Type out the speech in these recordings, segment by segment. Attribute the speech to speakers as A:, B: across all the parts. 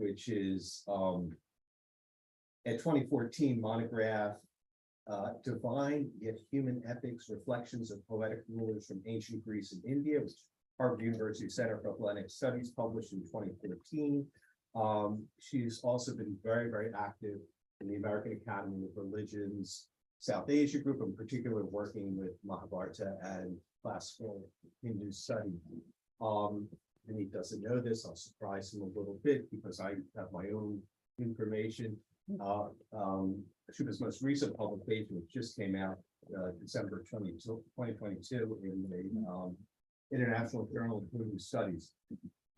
A: which is a 2014 monograph, Divine Yet Human Epics, Reflections of Poetic Rulers from Ancient Greece and India, which Harvard University Center for Hellenic Studies published in 2014. She's also been very, very active in the American Academy of Religions South Asia group, in particular working with Mahabharata and classical Hindu study. Vinny doesn't know this, I'll surprise him a little bit because I have my own information. Shubha's most recent publication, which just came out December 2022 in the International Journal of Hindu Studies.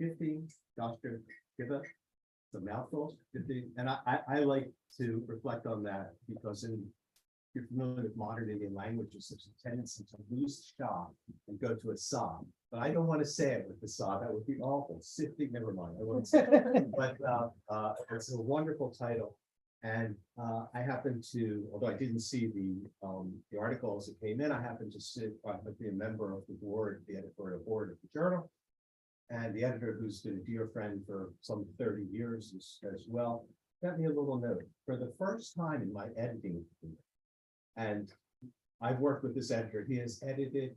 A: 50, Dr. Shubha, it's a mouthful, 50. And I like to reflect on that because if you're familiar with modern Indian languages, there's a tendency to lose shah and go to a sa. But I don't want to say it with the sa, that would be awful. Sifting, never mind, I won't say it. But it's a wonderful title. And I happen to, although I didn't see the article as it came in, I happen to be a member of the board, the editorial board of the journal. And the editor, who's been a dear friend for some 30 years as well, got me a little note. For the first time in my editing career, and I've worked with this editor, he has edited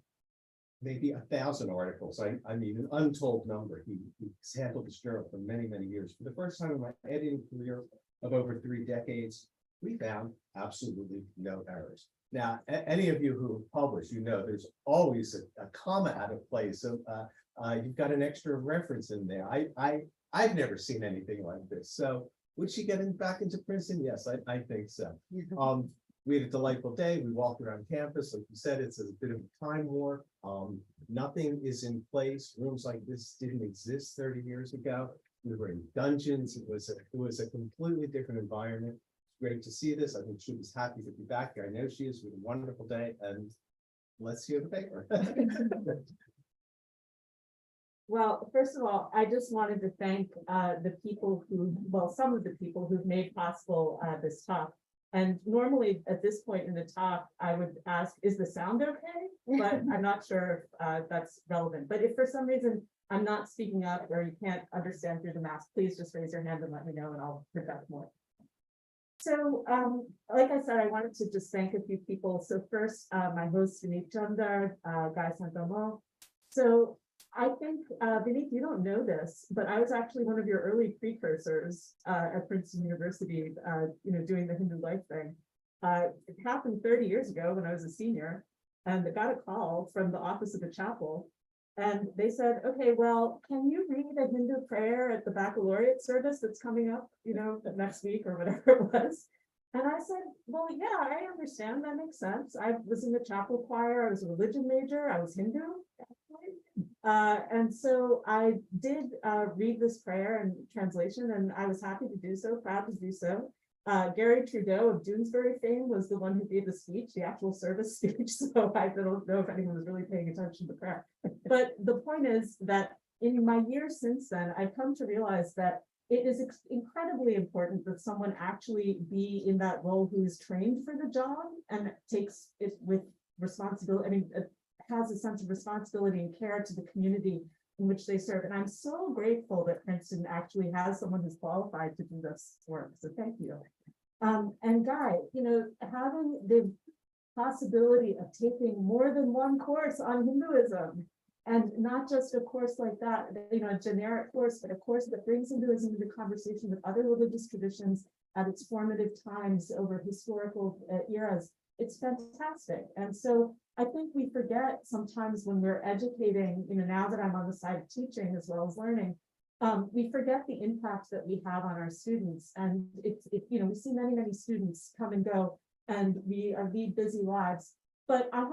A: maybe 1,000 articles. I mean, an untold number. He's handled this journal for many, many years. For the first time in my editing career of over 3 decades, we found absolutely no errors. Now, any of you who publish, you know there's always a comma out of place. So you've got an extra reference in there. I've never seen anything like this. So would she get back into Princeton? Yes, I think so. We had a delightful day. We walked around campus. Like you said, it's a bit of a time warp. Nothing is in place. Rooms like this didn't exist 30 years ago. We were in dungeons. It was a completely different environment. Great to see this. I think she was happy to be back here. I know she is. We had a wonderful day, and let's hear the paper.
B: Well, first of all, I just wanted to thank the people some of the people who've made possible this talk. And normally at this point in the talk, I would ask, is the sound okay? But I'm not sure if that's relevant. But if for some reason I'm not speaking up or you can't understand through the mask, please just raise your hand and let me know and I'll project more. So, like I said, I wanted to just thank a few people. So first, my host, Vineet Chandar, Guy Santomo. So I think, Vineet, you don't know this, but I was actually one of your early precursors at Princeton University, doing the Hindu life thing. It happened 30 years ago when I was a senior, and I got a call from the office of the chapel. And they said, okay, well, can you read a Hindu prayer at the baccalaureate service that's coming up, next week or whatever it was? And I said, well, yeah, I understand. That makes sense. I was in the chapel choir. I was a religion major. I was Hindu. And so I did read this prayer in translation, and I was happy to do so, proud to do so. Gary Trudeau of Doonesbury fame was the one who gave the speech, the actual service speech. So I don't know if anyone was really paying attention to the prayer. But the point is that in my years since then, I've come to realize that it is incredibly important that someone actually be in that role who is trained for the job and takes it with responsibility. Has a sense of responsibility and care to the community in which they serve. And I'm so grateful that Princeton actually has someone who's qualified to do this work. So thank you. And Guy, having the possibility of taking more than one course on Hinduism, and not just a course like that, a generic course, but a course that brings Hinduism into conversation with other religious traditions at its formative times over historical eras. It's fantastic. And so I think we forget sometimes when we're educating, now that I'm on the side of teaching as well as learning, we forget the impact that we have on our students. And we see many, many students come and go, and we lead busy lives. But I had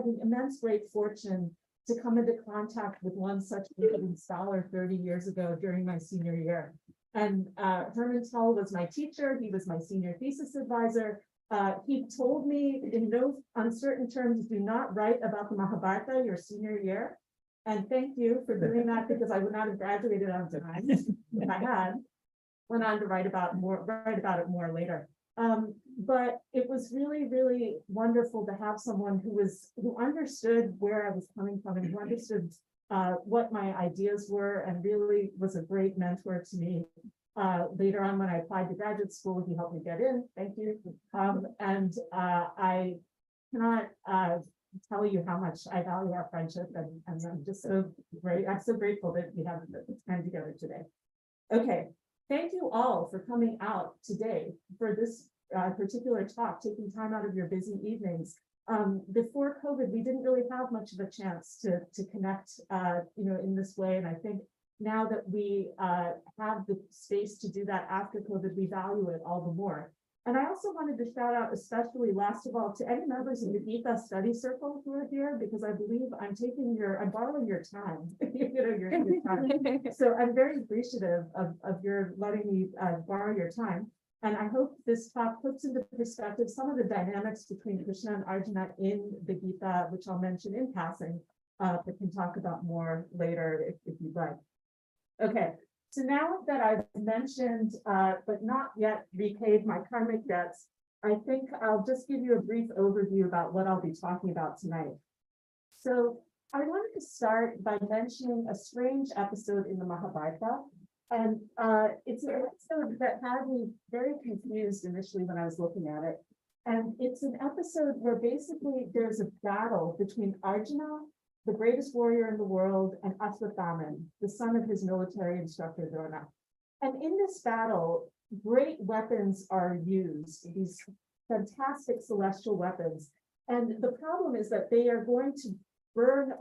B: an immense great fortune to come into contact with one such scholar 30 years ago during my senior year. And Herman Tull was my teacher. He was my senior thesis advisor. He told me in no uncertain terms, do not write about the Mahabharata your senior year. And thank you for doing that, because I would not have graduated on time if I had. Went on to write about it more later. But it was really, really wonderful to have someone who understood where I was coming from and who understood what my ideas were, and really was a great mentor to me. Later on, when I applied to graduate school, he helped me get in. Thank you. I cannot tell you how much I value our friendship, and I'm just so I'm so grateful that we have this time together today. Okay, thank you all for coming out today for this particular talk, taking time out of your busy evenings. Before COVID, we didn't really have much of a chance to connect, in this way. And I think now that we have the space to do that after COVID, we value it all the more. And I also wanted to shout out, especially last of all, to any members of the Gita Study Circle who are here, because I believe I'm borrowing your time, your time. So I'm very appreciative of your letting me borrow your time. And I hope this talk puts into perspective some of the dynamics between Krishna and Arjuna in the Gita, which I'll mention in passing, but can talk about more later if you'd like. Okay, so now that I've mentioned, but not yet repaid my karmic debts, I think I'll just give you a brief overview about what I'll be talking about tonight. So I wanted to start by mentioning a strange episode in the Mahabharata. And it's an episode that had me very confused initially when I was looking at it. And it's an episode where basically there's a battle between Arjuna, the greatest warrior in the world, and Ashwatthama, the son of his military instructor, Drona. And in this battle, great weapons are used, these fantastic celestial weapons. And the problem is that they are going to burn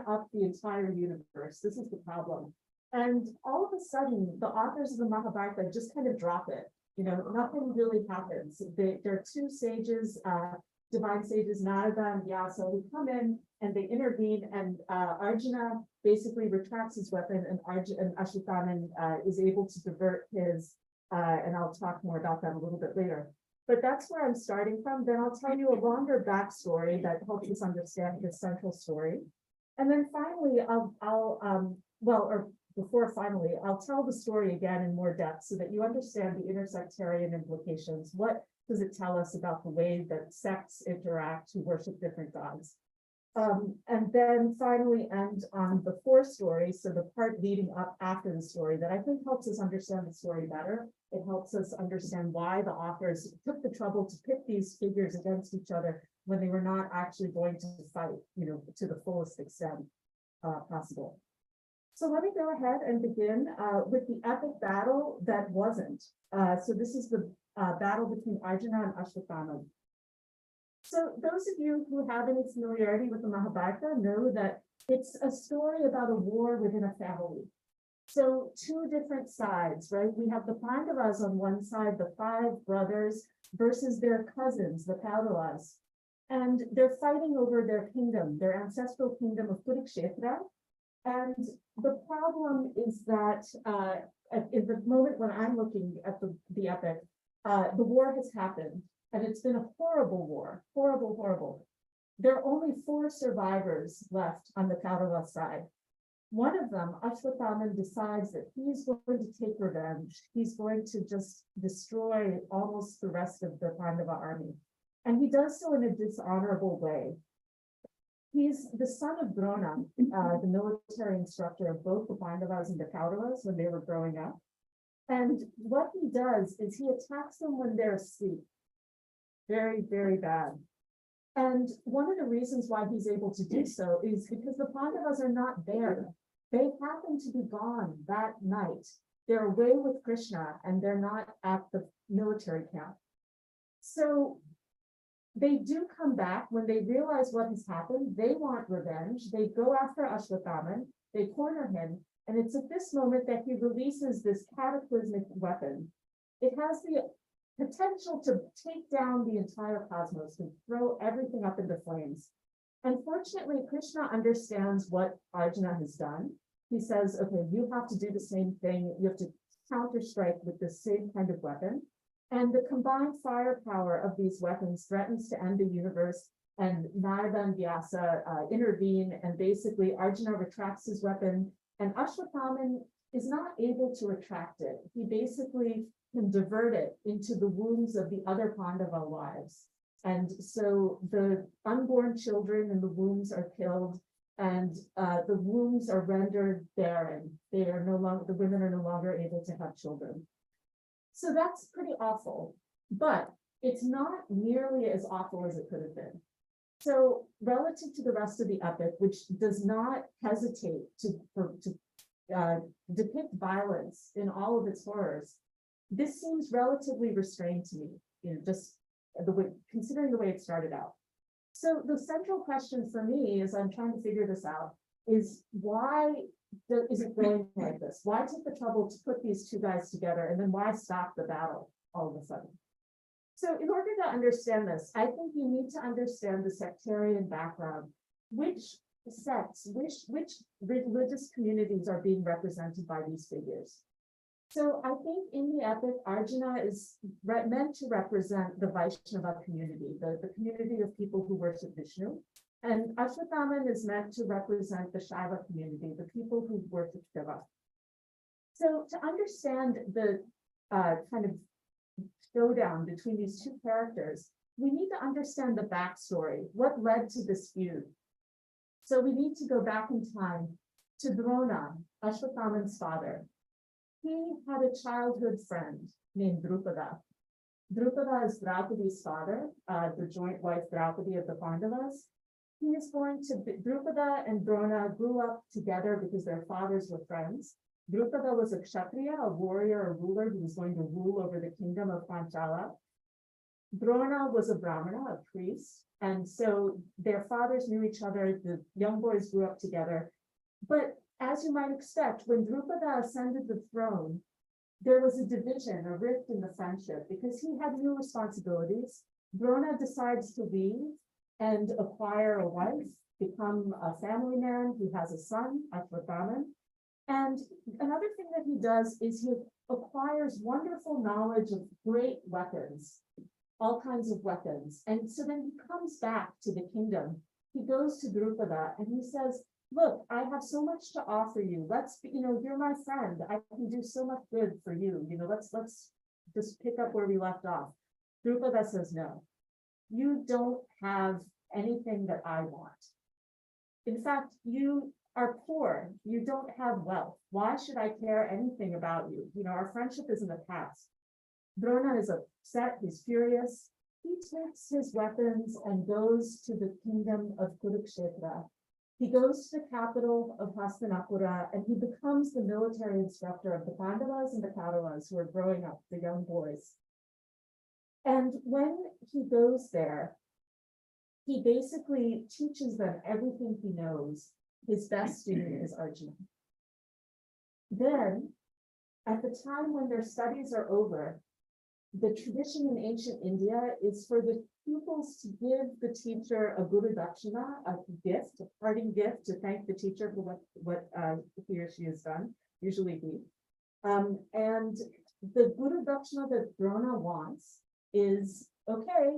B: up the entire universe. This is the problem. And all of a sudden, the authors of the Mahabharata just kind of drop it. Nothing really happens. There are two sages, divine sages, Narada and Vyasa, who come in and they intervene, and Arjuna basically retracts his weapon, and Ashwatthama is able to divert his, and I'll talk more about that a little bit later. But that's where I'm starting from. Then I'll tell you a longer backstory that helps us understand the central story. And then finally, I'll tell the story again in more depth so that you understand the intersectarian implications. What does it tell us about the way that sects interact to worship different gods? And then finally end on the forestory, so the part leading up after the story that I think helps us understand the story better. It helps us understand why the authors took the trouble to pit these figures against each other when they were not actually going to fight, to the fullest extent possible. So let me go ahead and begin with the epic battle that wasn't. So this is the battle between Arjuna and Ashwatthama. So those of you who have any familiarity with the Mahabharata know that it's a story about a war within a family. So two different sides, right? We have the Pandavas on one side, the 5 brothers, versus their cousins, the Kauravas. And they're fighting over their kingdom, their ancestral kingdom of Kurukshetra. And the problem is that in the moment when I'm looking at the epic, the war has happened, and it's been a horrible war, horrible. There are only 4 survivors left on the Kaurava side. One of them, Ashwatthama, decides that he's going to take revenge. He's going to just destroy almost the rest of the Pandava army. And he does so in a dishonorable way. He's the son of Drona, the military instructor of both the Pandavas and the Kauravas when they were growing up. And what he does is he attacks them when they're asleep. Very, very bad. And one of the reasons why he's able to do so is because the Pandavas are not there. They happen to be gone that night. They're away with Krishna and they're not at the military camp. So they do come back when they realize what has happened. They want revenge. They go after Ashwatthama. They corner him. And it's at this moment that he releases this cataclysmic weapon. It has the potential to take down the entire cosmos and throw everything up into flames. Unfortunately, Krishna understands what Arjuna has done. He says, okay, you have to do the same thing. You have to counter-strike with the same kind of weapon. And the combined firepower of these weapons threatens to end the universe, and Narada and Vyasa intervene, and basically Arjuna retracts his weapon, and Ashwatthama is not able to retract it. He basically can divert it into the wombs of the other Pandava wives. And so the unborn children in the wombs are killed, And the wombs are rendered barren. They are no longer, the women are no longer able to have children. So that's pretty awful, but it's not nearly as awful as it could have been. So relative to the rest of the epic, which does not hesitate to depict violence in all of its horrors, this seems relatively restrained to me, just the way, considering the way it started out. So the central question for me, as I'm trying to figure this out, is why is it going like this? Why take the trouble to put these two guys together, and then why stop the battle all of a sudden? So in order to understand this, I think you need to understand the sectarian background. Which sects, which religious communities are being represented by these figures? So I think in the epic, Arjuna is meant to represent the Vaishnava community, the community of people who worship Vishnu. And Ashwatthama is meant to represent the Shaiva community, the people who worship Shiva. So to understand the kind of showdown between these two characters, we need to understand the backstory, what led to this feud. So we need to go back in time to Drona, Ashwatthama's father. He had a childhood friend named Drupada. Drupada is Draupadi's father, the joint wife Draupadi of the Pandavas. He is going to be, Drupada and Drona grew up together because their fathers were friends. Drupada was a Kshatriya, a warrior, a ruler who was going to rule over the kingdom of Panchala. Drona was a Brahmana, a priest, and so their fathers knew each other. The young boys grew up together. But as you might expect, when Drupada ascended the throne, there was a division, a rift in the friendship, because he had new responsibilities. Drona decides to leave and acquire a wife, become a family man. He has a son, Ashwatthama. And another thing that he does is he acquires wonderful knowledge of great weapons, all kinds of weapons. And so then he comes back to the kingdom. He goes to Drupada and he says, look, I have so much to offer you. Let's, you're my friend. I can do so much good for you. Let's just pick up where we left off. Drupada says, no, you don't have anything that I want. In fact, you are poor. You don't have wealth. Why should I care anything about you? Our friendship is in the past. Drona is upset. He's furious. He takes his weapons and goes to the kingdom of Kurukshetra. He goes to the capital of Hastinapura and he becomes the military instructor of the Pandavas and the Kauravas who are growing up, the young boys. And when he goes there, he basically teaches them everything he knows. His best student is Arjuna. Then, at the time when their studies are over, the tradition in ancient India is for the pupils to give the teacher a Guru Dakshina, a gift, a parting gift to thank the teacher for what he or she has done, usually he. And the Guru Dakshina that Drona wants is, okay,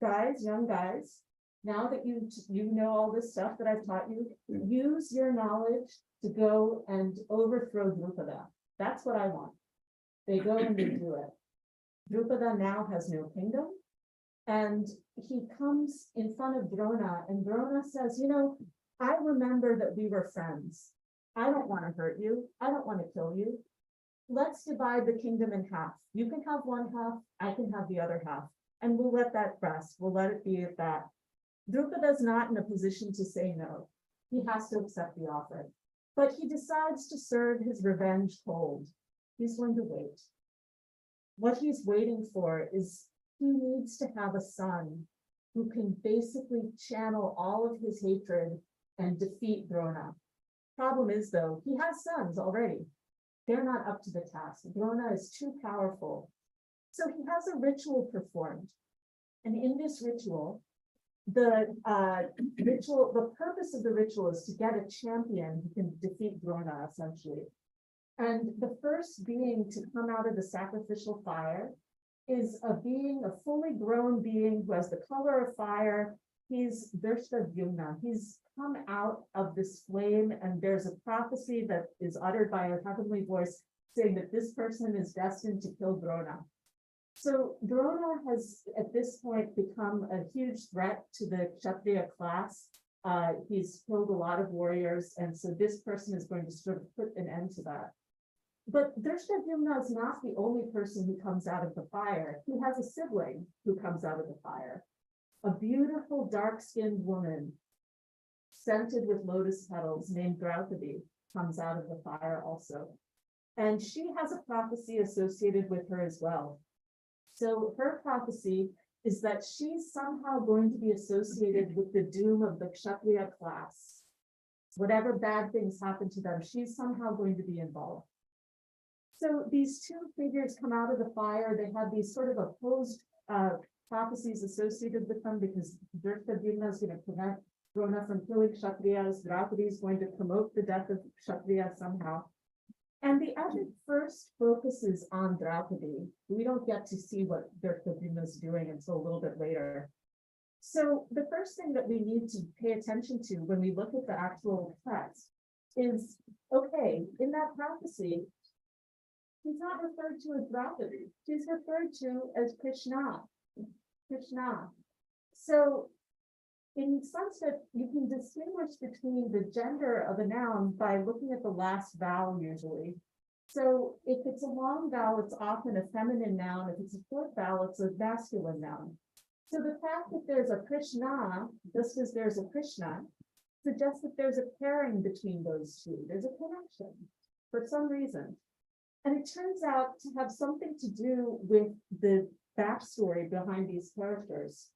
B: guys, young guys, now that you know all this stuff that I've taught you, use your knowledge to go and overthrow Drupada. That's what I want. They go and they do it. Drupada now has no kingdom, and he comes in front of Drona, and Drona says, I remember that we were friends. I don't want to hurt you. I don't want to kill you. Let's divide the kingdom in half. You can have one half, I can have the other half, and we'll let that rest. We'll let it be at that. Drupada is not in a position to say no. He has to accept the offer, but he decides to serve his revenge cold. He's going to wait. What he's waiting for is he needs to have a son who can basically channel all of his hatred and defeat Drona. Problem is, though, he has sons already. They're not up to the task. Drona is too powerful. So he has a ritual performed. And in this ritual, the purpose of the ritual is to get a champion who can defeat Drona, essentially. And the first being to come out of the sacrificial fire is a fully grown being who has the color of fire. He's Drishtadyumna. He's come out of this flame, and there's a prophecy that is uttered by a heavenly voice saying that this person is destined to kill Drona. So Drona has, at this point, become a huge threat to the Kshatriya class. He's killed a lot of warriors, and so this person is going to sort of put an end to that. But Drishtadyumna is not the only person who comes out of the fire. He has a sibling who comes out of the fire. A beautiful, dark-skinned woman, scented with lotus petals, named Draupadi, comes out of the fire also. And she has a prophecy associated with her as well. So her prophecy is that she's somehow going to be associated with the doom of the Kshatriya class. Whatever bad things happen to them, she's somehow going to be involved. So these two figures come out of the fire. They have these sort of opposed prophecies associated with them, because Drishtadyumna is going to prevent Drona from killing Kshatriyas. Draupadi is going to promote the death of Kshatriya somehow. And the epic first focuses on Draupadi. We don't get to see what Drishtadyumna is doing until a little bit later. So the first thing that we need to pay attention to when we look at the actual text is, okay, in that prophecy, she's not referred to as Draupadi. She's referred to as Krishna. Krishna. So in Sanskrit, you can distinguish between the gender of a noun by looking at the last vowel usually. So if it's a long vowel, it's often a feminine noun. If it's a short vowel, it's a masculine noun. So the fact that there's a Krishna, just as there's a Krishna, suggests that there's a pairing between those two. There's a connection for some reason. And it turns out to have something to do with the backstory behind these characters.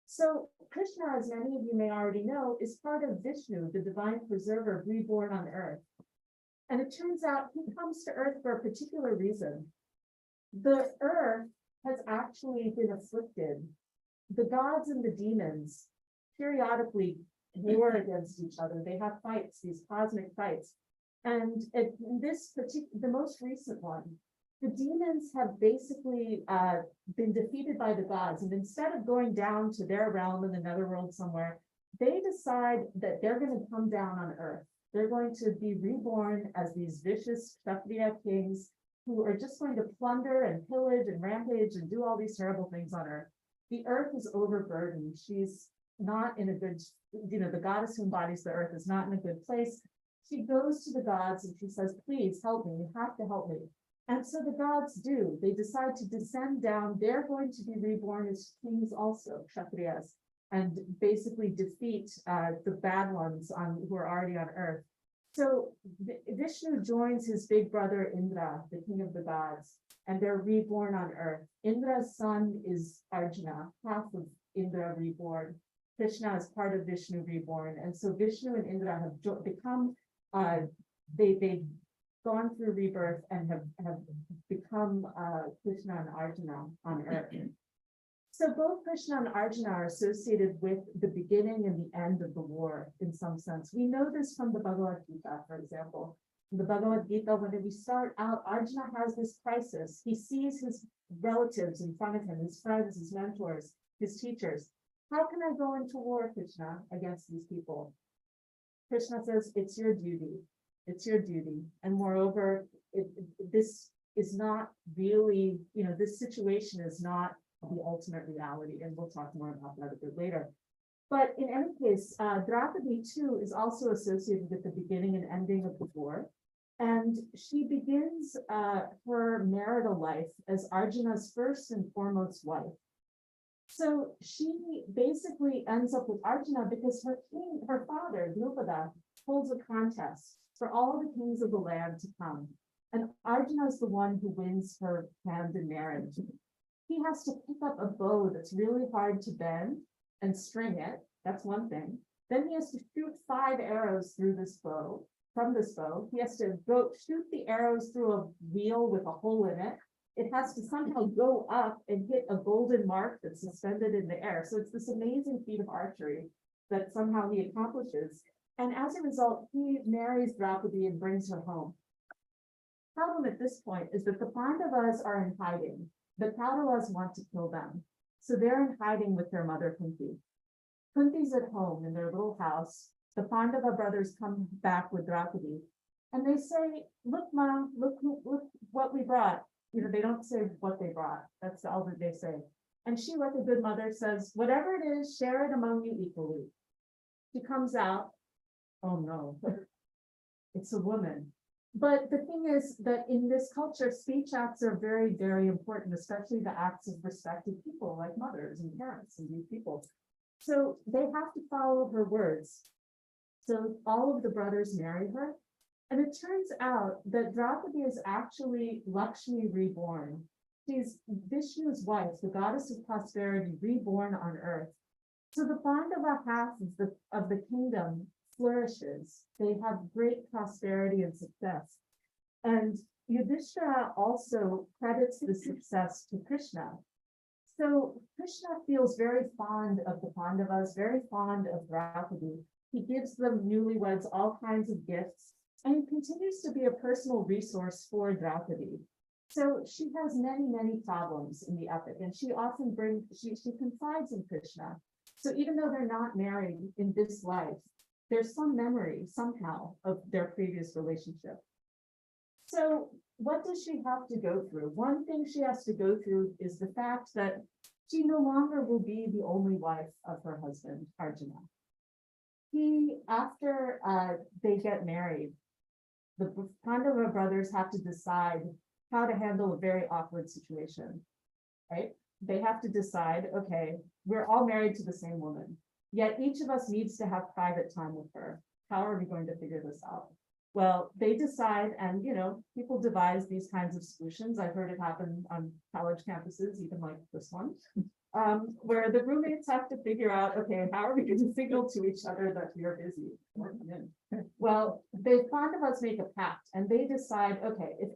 B: So Krishna, as many of you may already know, is part of Vishnu, the divine preserver reborn on earth. And it turns out he comes to earth for a particular reason. The earth has actually been afflicted. The gods and the demons periodically war against each other. They have fights, these cosmic fights. And in this particular, the most recent one, the demons have basically been defeated by the gods. And instead of going down to their realm in the netherworld somewhere, they decide that they're going to come down on earth. They're going to be reborn as these vicious Kshatriya kings who are just going to plunder and pillage and rampage and do all these terrible things on earth. The earth is overburdened. She's not in a good, the goddess who embodies the earth is not in a good place. She goes to the gods and she says, please help me, you have to help me. And so the gods do. They decide to descend down. They're going to be reborn as kings also, Kshatriyas, and basically defeat the bad ones who are already on earth. So Vishnu joins his big brother Indra, the king of the gods, and they're reborn on earth. Indra's son is Arjuna, half of Indra reborn. Krishna is part of Vishnu reborn. And so Vishnu and Indra have become, they've gone through rebirth and have become Krishna and Arjuna on earth. So both Krishna and Arjuna are associated with the beginning and the end of the war in some sense. We know this from the Bhagavad Gita, for example. In the Bhagavad Gita, when we start out, Arjuna has this crisis. He sees his relatives in front of him, his friends, his mentors, his teachers. How can I go into war, Krishna, against these people? Krishna says, it's your duty. It's your duty. And moreover, this is not really, this situation is not the ultimate reality. And we'll talk more about that a bit later. But in any case, Draupadi too is also associated with the beginning and ending of the war. And she begins her marital life as Arjuna's first and foremost wife. So she basically ends up with Arjuna because her father, Drupada, holds a contest for all the kings of the land to come. And Arjuna is the one who wins her hand in marriage. He has to pick up a bow that's really hard to bend and string it. That's one thing. Then he has to shoot 5 arrows through this bow. From this bow, he has to shoot the arrows through a wheel with a hole in it. It has to somehow go up and hit a golden mark that's suspended in the air. So it's this amazing feat of archery that somehow he accomplishes. And as a result, he marries Draupadi and brings her home. Problem at this point is that the Pandavas are in hiding. The Kauravas want to kill them. So they're in hiding with their mother Kunti. Kunti's at home in their little house. The Pandava brothers come back with Draupadi. And they say, look, Mom, look what we brought. They don't say what they brought. That's all that they say. And she, like a good mother, says, whatever it is, share it among you equally. She comes out, oh no, it's a woman. But the thing is that in this culture, speech acts are very, very important, especially the acts of respected people like mothers and parents and these people. So they have to follow her words. So all of the brothers marry her. And it turns out that Draupadi is actually Lakshmi reborn. She's Vishnu's wife, the goddess of prosperity, reborn on earth. So the Pandava half of the kingdom flourishes. They have great prosperity and success. And Yudhishthira also credits the success to Krishna. So Krishna feels very fond of the Pandavas, very fond of Draupadi. He gives them newlyweds all kinds of gifts, and he continues to be a personal resource for Draupadi. So she has many, many problems in the epic, and she often she confides in Krishna. So even though they're not married in this life, there's some memory somehow of their previous relationship. So what does she have to go through? One thing she has to go through is the fact that she no longer will be the only wife of her husband, Arjuna. After they get married, the Pandava brothers have to decide how to handle a very awkward situation, right? They have to decide, okay, we're all married to the same woman, yet each of us needs to have private time with her. How are we going to figure this out? Well, they decide, and people devise these kinds of solutions. I've heard it happen on college campuses, even like this one, where the roommates have to figure out, okay, how are we going to signal to each other that we are busy? Well, the Pandavas make a pact, and they decide, okay, if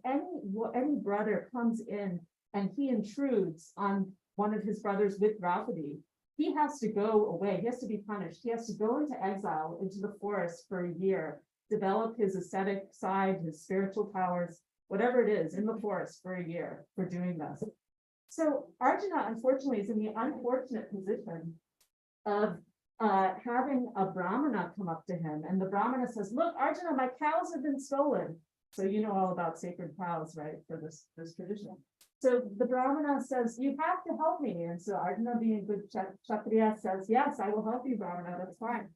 B: any brother comes in and he intrudes on one of his brothers with Draupadi, he has to go away. He has to be punished. He has to go into exile into the forest for a year, develop his ascetic side, his spiritual powers, whatever it is, in the forest for a year for doing this. So Arjuna, unfortunately, is in the unfortunate position of having a Brahmana come up to him, and the Brahmana says, look, Arjuna, my cows have been stolen. So you know all about sacred cows, right, for this tradition. So the Brahmana says, you have to help me. And so Arjuna, being a good Kshatriya, says, yes, I will help you, Brahmana, that's fine.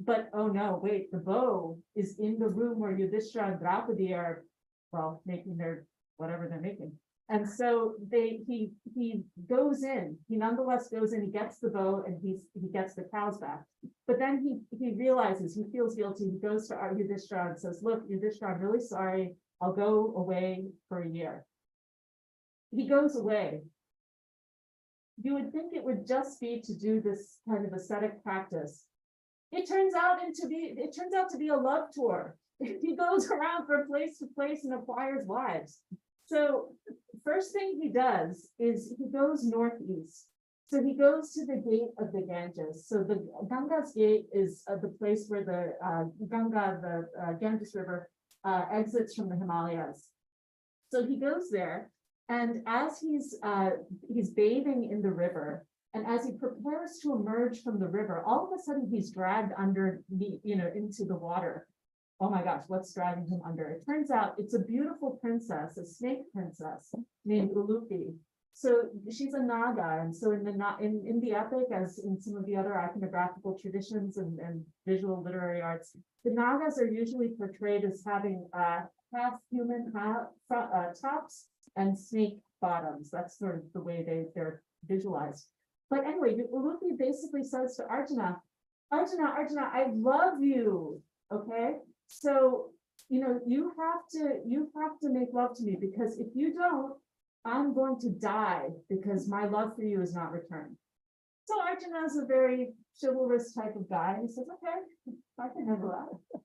B: But oh no, wait, the bow is in the room where Yudhishthira and Draupadi are, well, making whatever they're making. And so he goes in, he nonetheless goes in, he gets the bow, and he gets the cows back. But then he realizes, he feels guilty, he goes to Yudhishthira and says, look, Yudhishthira, I'm really sorry, I'll go away for a year. He goes away. You would think it would just be to do this kind of ascetic practice. It turns out to be a love tour. He goes around from place to place and acquires wives. So first thing he does is he goes northeast. So he goes to the gate of the Ganges. So the Ganga's gate is the place where the Ganges River exits from the Himalayas. So he goes there, and as he's bathing in the river, and as he prepares to emerge from the river, all of a sudden he's dragged under into the water. Oh my gosh, what's dragging him under? It turns out it's a beautiful princess, a snake princess named Ulupi. So she's a Naga, and so in the epic, as in some of the other iconographical traditions and visual literary arts, the Nagas are usually portrayed as having half human tops and snake bottoms. That's sort of the way they're visualized. But anyway, Ulupi basically says to Arjuna, Arjuna, I love you. Okay, so you have to make love to me, because if you don't, I'm going to die, because my love for you is not returned. So Arjuna is a very chivalrous type of guy. He says, okay, I can handle that.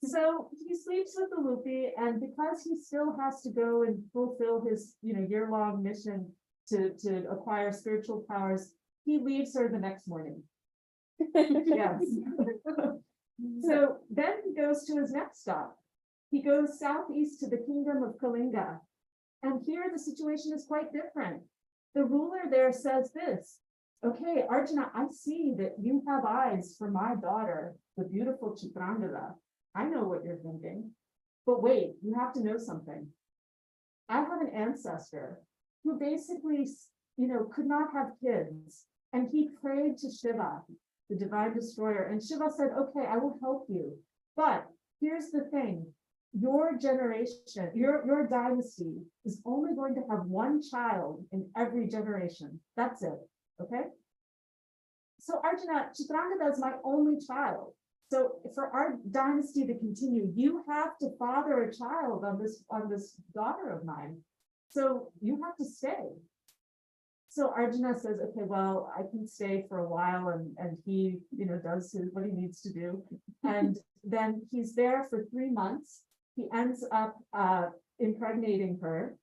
B: So he sleeps with Ulupi, and because he still has to go and fulfill his year-long mission to acquire spiritual powers, he leaves her the next morning. Yes. So then he goes to his next stop. He goes southeast to the kingdom of Kalinga. And here the situation is quite different. The ruler there says this, okay, Arjuna, I see that you have eyes for my daughter, the beautiful Chitrangada. I know what you're thinking, but wait, you have to know something. I have an ancestor who basically, could not have kids, and he prayed to Shiva, the divine destroyer. And Shiva said, okay, I will help you. But here's the thing. Your generation, your dynasty is only going to have one child in every generation. That's it. Okay. So Arjuna, Chitrangada is my only child. So for our dynasty to continue, you have to father a child on this daughter of mine. So you have to stay. So Arjuna says, okay, well, I can stay for a while, and he, does what he needs to do. And then he's there for 3 months. He ends up impregnating her.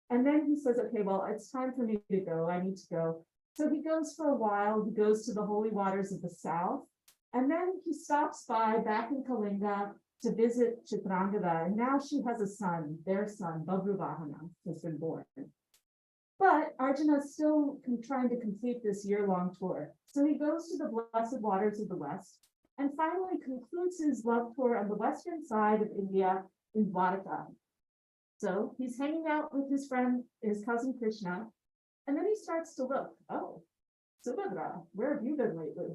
B: And then he says, okay, well, it's time for me to go. I need to go. So he goes for a while. He goes to the holy waters of the south. And then he stops by back in Kalinga to visit Chitrangada. And now she has a son, their son, Babruvahana, has been born. But Arjuna is still trying to complete this year-long tour. So he goes to the blessed waters of the west and finally concludes his love tour on the western side of India in Dwarka. So he's hanging out with his friend, his cousin Krishna, and then he starts to look, oh, Subhadra, where have you been lately?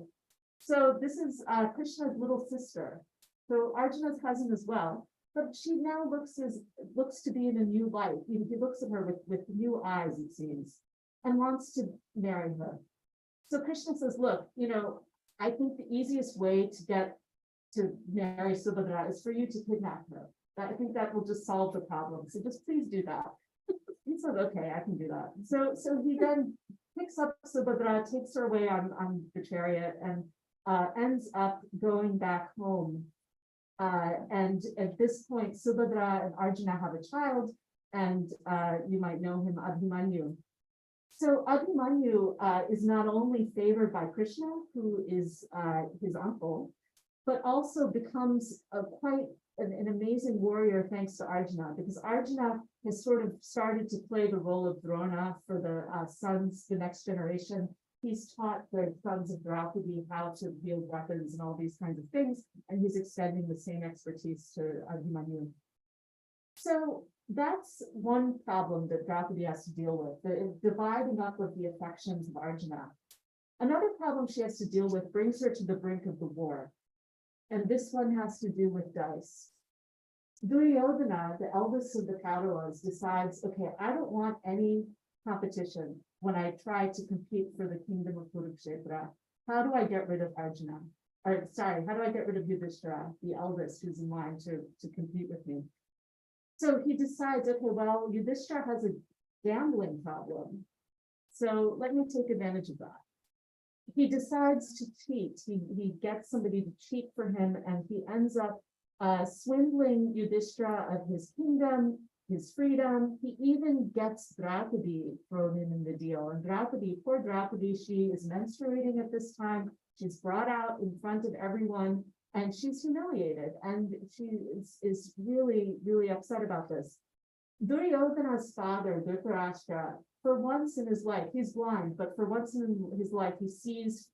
B: So this is Krishna's little sister. So Arjuna's cousin as well. But she now looks to be in a new light. He looks at her with new eyes, it seems, and wants to marry her. So Krishna says, look, I think the easiest way to get to marry Subhadra is for you to kidnap her. I think that will just solve the problem. So just please do that. He said, okay, I can do that. So he then picks up Subhadra, takes her away on the chariot, and ends up going back home. And at this point, Subhadra and Arjuna have a child, and you might know him, Abhimanyu. So Abhimanyu is not only favored by Krishna, who is his uncle, but also becomes quite an amazing warrior thanks to Arjuna, because Arjuna has sort of started to play the role of Drona for the next generation. He's taught the sons of Draupadi how to wield weapons and all these kinds of things, and he's extending the same expertise to Abhimanyu. So that's one problem that Draupadi has to deal with, the dividing up of the affections of Arjuna. Another problem she has to deal with brings her to the brink of the war, and this one has to do with dice. Duryodhana, the eldest of the Kauravas, decides, okay, I don't want any competition when I try to compete for the kingdom of Kurukshetra. How do I get rid of Arjuna? How do I get rid of Yudhishthira, the eldest who's in line to compete with me? So he decides, okay, well, Yudhishthira has a gambling problem. So let me take advantage of that. He decides to cheat. He gets somebody to cheat for him, and he ends up swindling Yudhishthira of his kingdom, his freedom. He even gets Draupadi thrown in the deal. And poor Draupadi, she is menstruating at this time. She's brought out in front of everyone, and she's humiliated. And she is really, really upset about this. Duryodhana's father, Dhritarashtra, for once in his life, he's blind, but for once in his life, he sees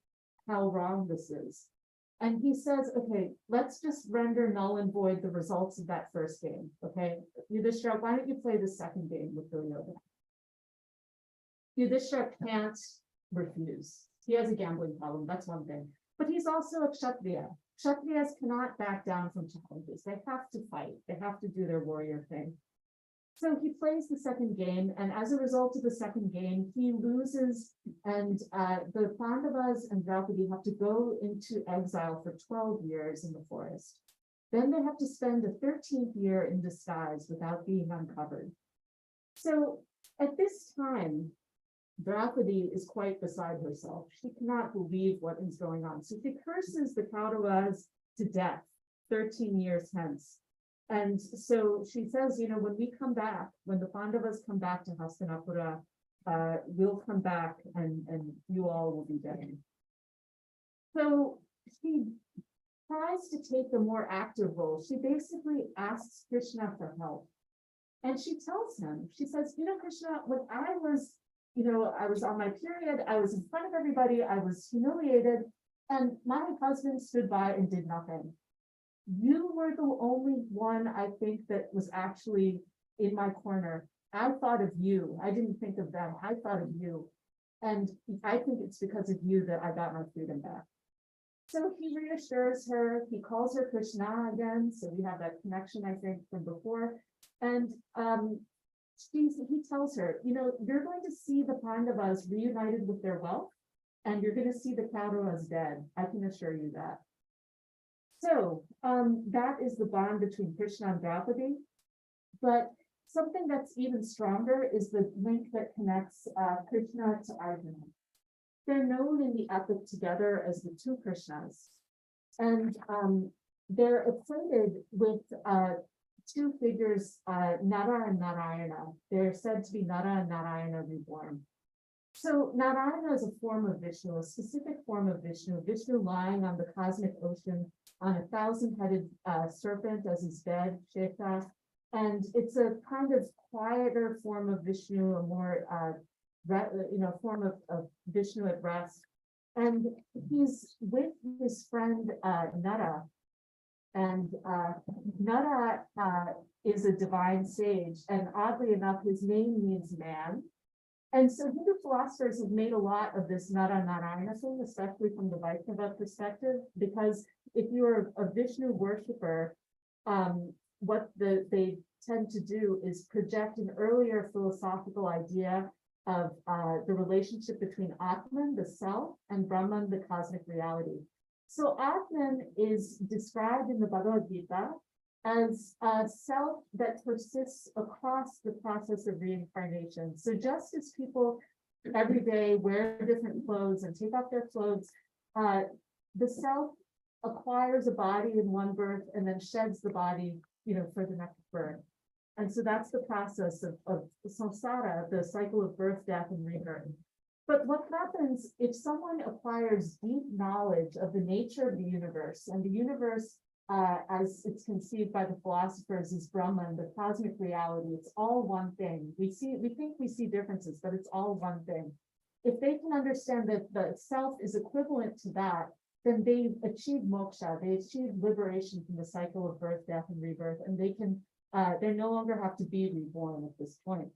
B: how wrong this is. And he says, okay, let's just render null and void the results of that first game. Okay, Yudhishthira, why don't you play the second game with Duryodhana? Yudhishthira can't refuse. He has a gambling problem, that's one thing. But he's also a Kshatriya. Kshatriyas cannot back down from challenges. They have to fight. They have to do their warrior thing. So he plays the second game, and as a result of the second game, he loses, and the Pandavas and Draupadi have to go into exile for 12 years in the forest. Then they have to spend the 13th year in disguise without being uncovered. So at this time, Draupadi is quite beside herself. She cannot believe what is going on. So she curses the Kauravas to death 13 years hence. And so she says, when we come back, when the Pandavas come back to Hastinapura, we'll come back and you all will be dead. So she tries to take a more active role. She basically asks Krishna for help. And she tells him, she says, Krishna, when I was on my period, I was in front of everybody, I was humiliated, and my husband stood by and did nothing. You were the only one, I think, that was actually in my corner. I thought of you. I didn't think of them. I thought of you. And I think it's because of you that I got my freedom back. So he reassures her, he calls her Krishna again, so we have that connection, I think, from before. And he tells her, you know, you're going to see the Pandavas reunited with their wealth, and you're going to see the Kauravas dead. I can assure you that. So that is the bond between Krishna and Draupadi. But something that's even stronger is the link that connects Krishna to Arjuna. They're known in the epic together as the two Krishnas. And they're equated with two figures, Nara and Narayana. They're said to be Nara and Narayana reborn. So Narayana is a form of Vishnu, a specific form of Vishnu, Vishnu lying on the cosmic ocean on a 1,000-headed serpent as his dead, Sheta. And it's a kind of quieter form of Vishnu, a more form of Vishnu at rest. And he's with his friend Nara. And Nara is a divine sage. And oddly enough, his name means man. And so Hindu philosophers have made a lot of this Nara Narayana thing, especially from the Vaishnava perspective, because if you're a Vishnu worshiper, what they tend to do is project an earlier philosophical idea of the relationship between Atman, the self, and Brahman, the cosmic reality. So Atman is described in the Bhagavad Gita as a self that persists across the process of reincarnation. So just as people every day wear different clothes and take off their clothes, the self acquires a body in one birth and then sheds the body, for the next birth. And so that's the process of samsara, the cycle of birth, death, and rebirth. But what happens if someone acquires deep knowledge of the nature of the universe, and the universe, as it's conceived by the philosophers, is Brahman, the cosmic reality? It's all one thing. We think we see differences, but it's all one thing. If they can understand that the self is equivalent to that, then they achieve moksha, they achieve liberation from the cycle of birth, death, and rebirth, and they no longer have to be reborn at this point.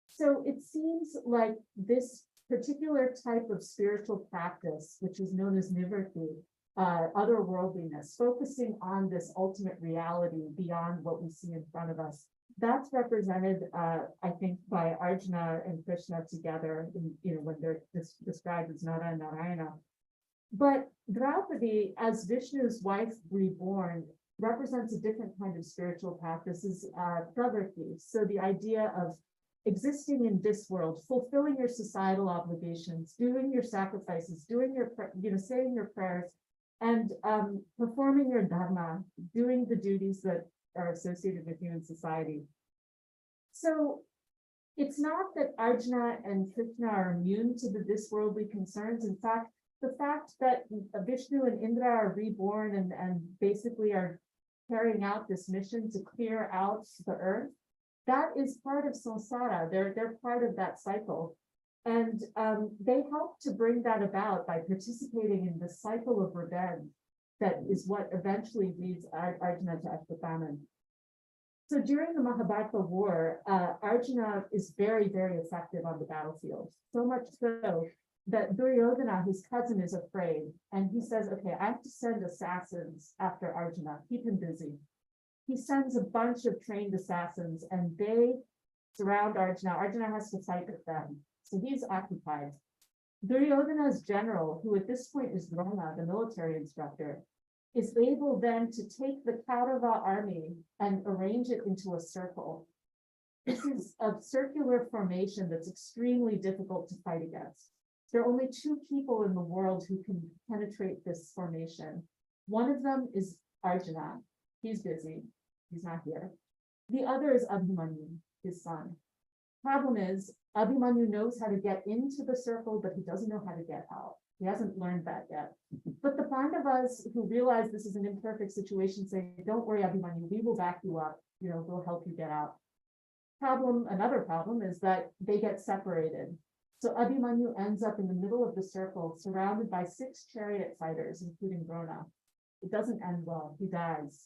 B: So it seems like this particular type of spiritual practice, which is known as nivritti, otherworldliness, focusing on this ultimate reality beyond what we see in front of us, that's represented, I think, by Arjuna and Krishna together, when they're described as Nara and Narayana. But Draupadi, as Vishnu's wife reborn, represents a different kind of spiritual practice, is pravriti. So the idea of existing in this world, fulfilling your societal obligations, doing your sacrifices, doing your, saying your prayers, and performing your dharma, doing the duties that are associated with human society. So it's not that Arjuna and Krishna are immune to the disworldly concerns. In fact, the fact that Vishnu and Indra are reborn and basically are carrying out this mission to clear out the earth, that is part of samsara. They're part of that cycle. And they help to bring that about by participating in the cycle of revenge that is what eventually leads Arjuna to Ashwatthama. So during the Mahabharata war, Arjuna is very, very effective on the battlefield. So much so that Duryodhana, his cousin, is afraid. And he says, okay, I have to send assassins after Arjuna, keep him busy. He sends a bunch of trained assassins and they surround Arjuna. Arjuna has to fight with them. So he's occupied. Duryodhana's general, who at this point is Drona, the military instructor, is able then to take the Kaurava army and arrange it into a circle. This is a circular formation that's extremely difficult to fight against. There are only two people in the world who can penetrate this formation. One of them is Arjuna. He's busy. He's not here. The other is Abhimanyu, his son. Problem is, Abhimanyu knows how to get into the circle, but he doesn't know how to get out. He hasn't learned that yet. But the Pandavas, who realize this is an imperfect situation, say, don't worry, Abhimanyu, we will back you up. We'll help you get out. Another problem is that they get separated. So Abhimanyu ends up in the middle of the circle, surrounded by 6 chariot fighters, including Drona. It doesn't end well. He dies.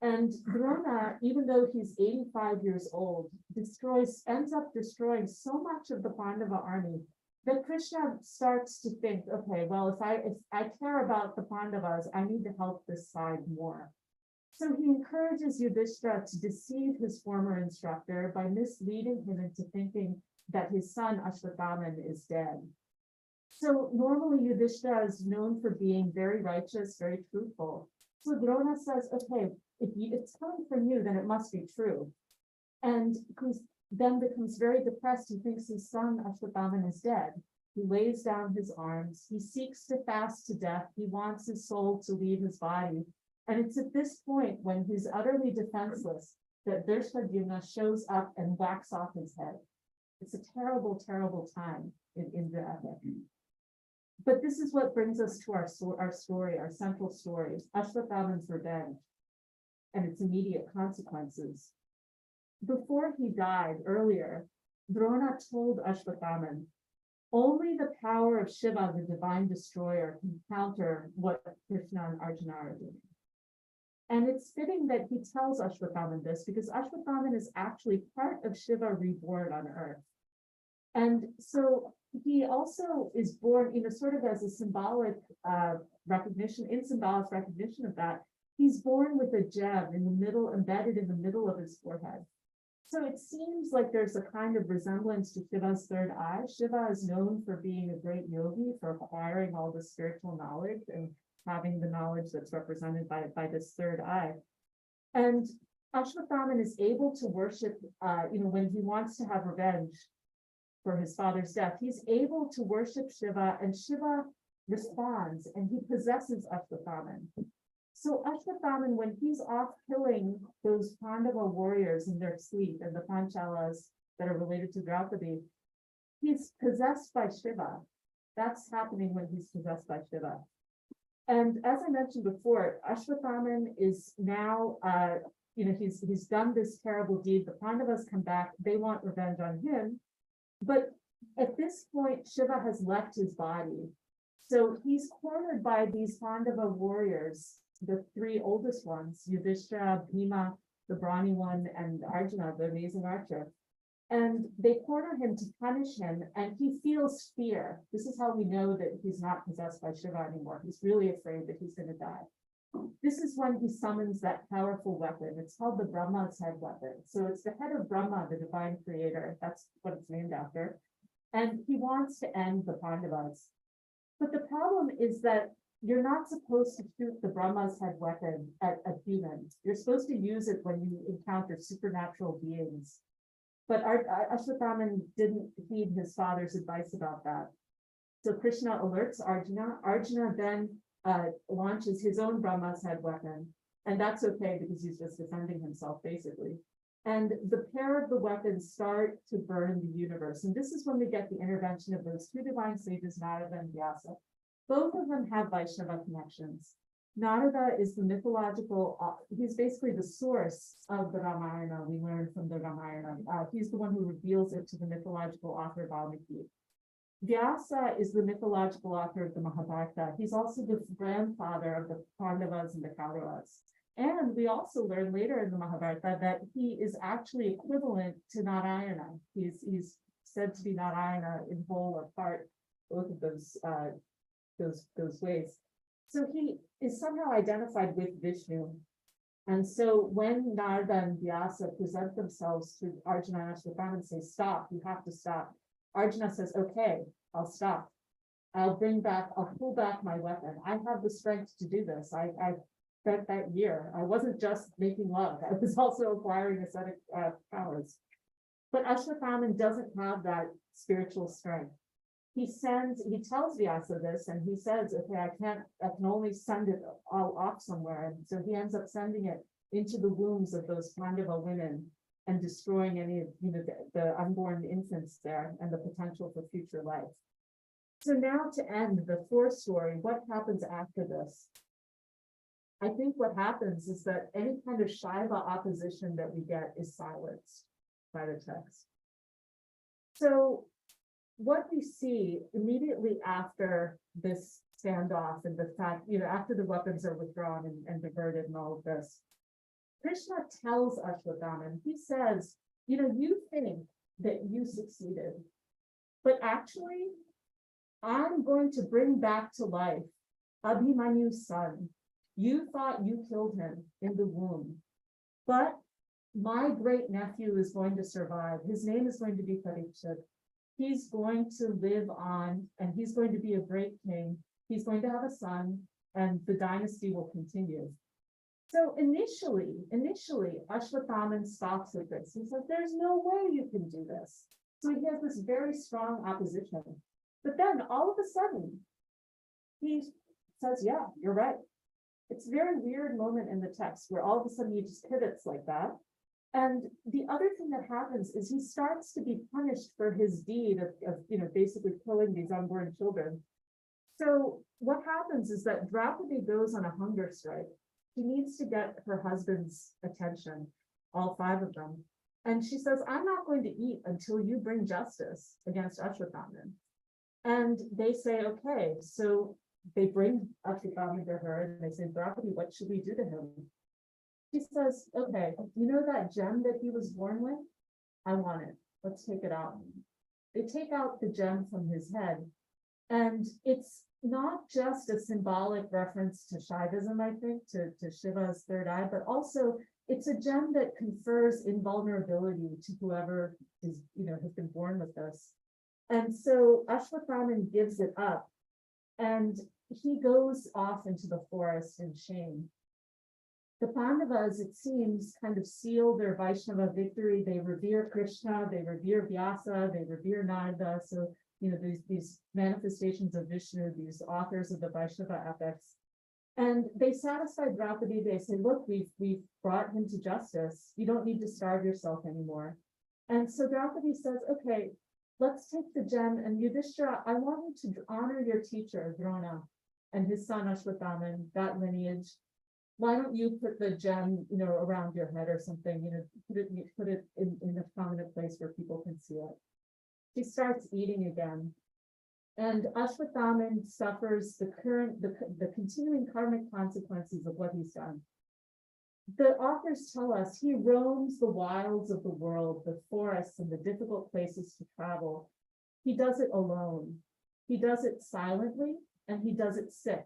B: And Drona, even though he's 85 years old, ends up destroying so much of the Pandava army that Krishna starts to think, okay, well, if I care about the Pandavas, I need to help this side more. So he encourages Yudhishthira to deceive his former instructor by misleading him into thinking that his son Ashwatthama is dead. So normally Yudhishthira is known for being very righteous, very truthful. So Drona says, okay, if it's coming from you, then it must be true. And he then becomes very depressed. He thinks his son Ashwatthama is dead. He lays down his arms. He seeks to fast to death. He wants his soul to leave his body. And it's at this point when he's utterly defenseless that Drishtadyumna shows up and whacks off his head. It's a terrible, terrible time in the epic. But this is what brings us to our story, our central story, Ashwatthama's revenge and its immediate consequences. Before he died earlier, Drona told Ashwatthama, only the power of Shiva, the divine destroyer, can counter what Krishna and Arjuna are doing. And it's fitting that he tells Ashwatthama this because Ashwatthama is actually part of Shiva reborn on earth. And so he also is born, sort of as a symbolic recognition, in symbolic recognition of that, he's born with a gem in the middle, embedded in the middle of his forehead. So it seems like there's a kind of resemblance to Shiva's third eye. Shiva is known for being a great yogi, for acquiring all the spiritual knowledge and having the knowledge that's represented by this third eye. And Ashwatthama is able to worship, when he wants to have revenge for his father's death, he's able to worship Shiva, and Shiva responds and he possesses Ashwatthama. So Ashwatthama, when he's off killing those Pandava warriors in their sleep and the Panchalas that are related to Draupadi, he's possessed by Shiva. That's happening when he's possessed by Shiva. And as I mentioned before, Ashwatthama is now, he's done this terrible deed. The Pandavas come back, they want revenge on him. But at this point, Shiva has left his body. So he's cornered by these Pandava warriors, the three oldest ones, Yudhishthira, Bhima, the brawny one, and Arjuna, the amazing archer. And they corner him to punish him, and he feels fear. This is how we know that he's not possessed by Shiva anymore. He's really afraid that he's going to die. This is when he summons that powerful weapon. It's called the Brahma's head weapon. So it's the head of Brahma, the divine creator. That's what it's named after. And he wants to end the Pandavas. But the problem is that you're not supposed to shoot the Brahma's head weapon at a human. You're supposed to use it when you encounter supernatural beings. But Ashwatthama didn't heed his father's advice about that. So Krishna alerts Arjuna. Arjuna then launches his own Brahma's head weapon. And that's okay because he's just defending himself, basically. And the pair of the weapons start to burn the universe. And this is when we get the intervention of those two divine sages, Narada and Vyasa. Both of them have Vaishnava connections. Narada is the mythological, he's basically the source of the Ramayana. We learn from the Ramayana. He's the one who reveals it to the mythological author Valmiki. Vyasa is the mythological author of the Mahabharata. He's also the grandfather of the Pandavas and the Kauravas. And we also learn later in the Mahabharata that he is actually equivalent to Narayana. He's said to be Narayana in whole or part, both of those ways. So he is somehow identified with Vishnu. And so when Narada and Vyasa present themselves to Arjuna and Ashwatthama and say, stop, you have to stop. Arjuna says, okay, I'll stop. I'll pull back my weapon. I have the strength to do this. I spent that year. I wasn't just making love. I was also acquiring ascetic powers. But Ashwatthama doesn't have that spiritual strength. He tells Vyasa this, and he says, okay, I can only send it all off somewhere. And so he ends up sending it into the wombs of those Pandava women and destroying any of the unborn infants there and the potential for future life. So now to end the fourth story, what happens after this? I think what happens is that any kind of Shaiva opposition that we get is silenced by the text. So what we see immediately after this standoff and the fact, after the weapons are withdrawn and diverted and all of this, Krishna tells Ashwatthama, he says, you think that you succeeded, but actually I'm going to bring back to life Abhimanyu's son. You thought you killed him in the womb, but my great nephew is going to survive. His name is going to be Parikshit. He's going to live on, and he's going to be a great king. He's going to have a son, and the dynasty will continue. So initially, Ashwatthama scoffs at this. He says, there's no way you can do this. So he has this very strong opposition. But then all of a sudden, he says, yeah, you're right. It's a very weird moment in the text where all of a sudden he just pivots like that. And the other thing that happens is he starts to be punished for his deed of basically killing these unborn children. So what happens is that Draupadi goes on a hunger strike. She needs to get her husband's attention, all 5 of them. And she says, I'm not going to eat until you bring justice against Ashwatthama. And they say, okay, so they bring Ashwatthama to her and they say, Draupadi, what should we do to him? She says, okay, you know that gem that he was born with? I want it. Let's take it out. They take out the gem from his head. And it's not just a symbolic reference to Shaivism, I think, to Shiva's third eye, but also it's a gem that confers invulnerability to whoever is, has been born with this. And so Ashwatthama gives it up and he goes off into the forest in shame. The Pandavas, it seems, kind of seal their Vaishnava victory. They revere Krishna, they revere Vyasa, they revere Narada. So, these manifestations of Vishnu, these authors of the Vaishnava epics. And they satisfy Draupadi. They say, look, we've brought him to justice. You don't need to starve yourself anymore. And so Draupadi says, okay, let's take the gem. And Yudhishthira, I want you to honor your teacher, Drona, and his son Ashwatthama, that lineage. Why don't you put the gem, around your head or something, put it in a prominent place where people can see it. She starts eating again. And Ashwatthama suffers the continuing karmic consequences of what he's done. The authors tell us he roams the wilds of the world, the forests and the difficult places to travel. He does it alone. He does it silently, and he does it sick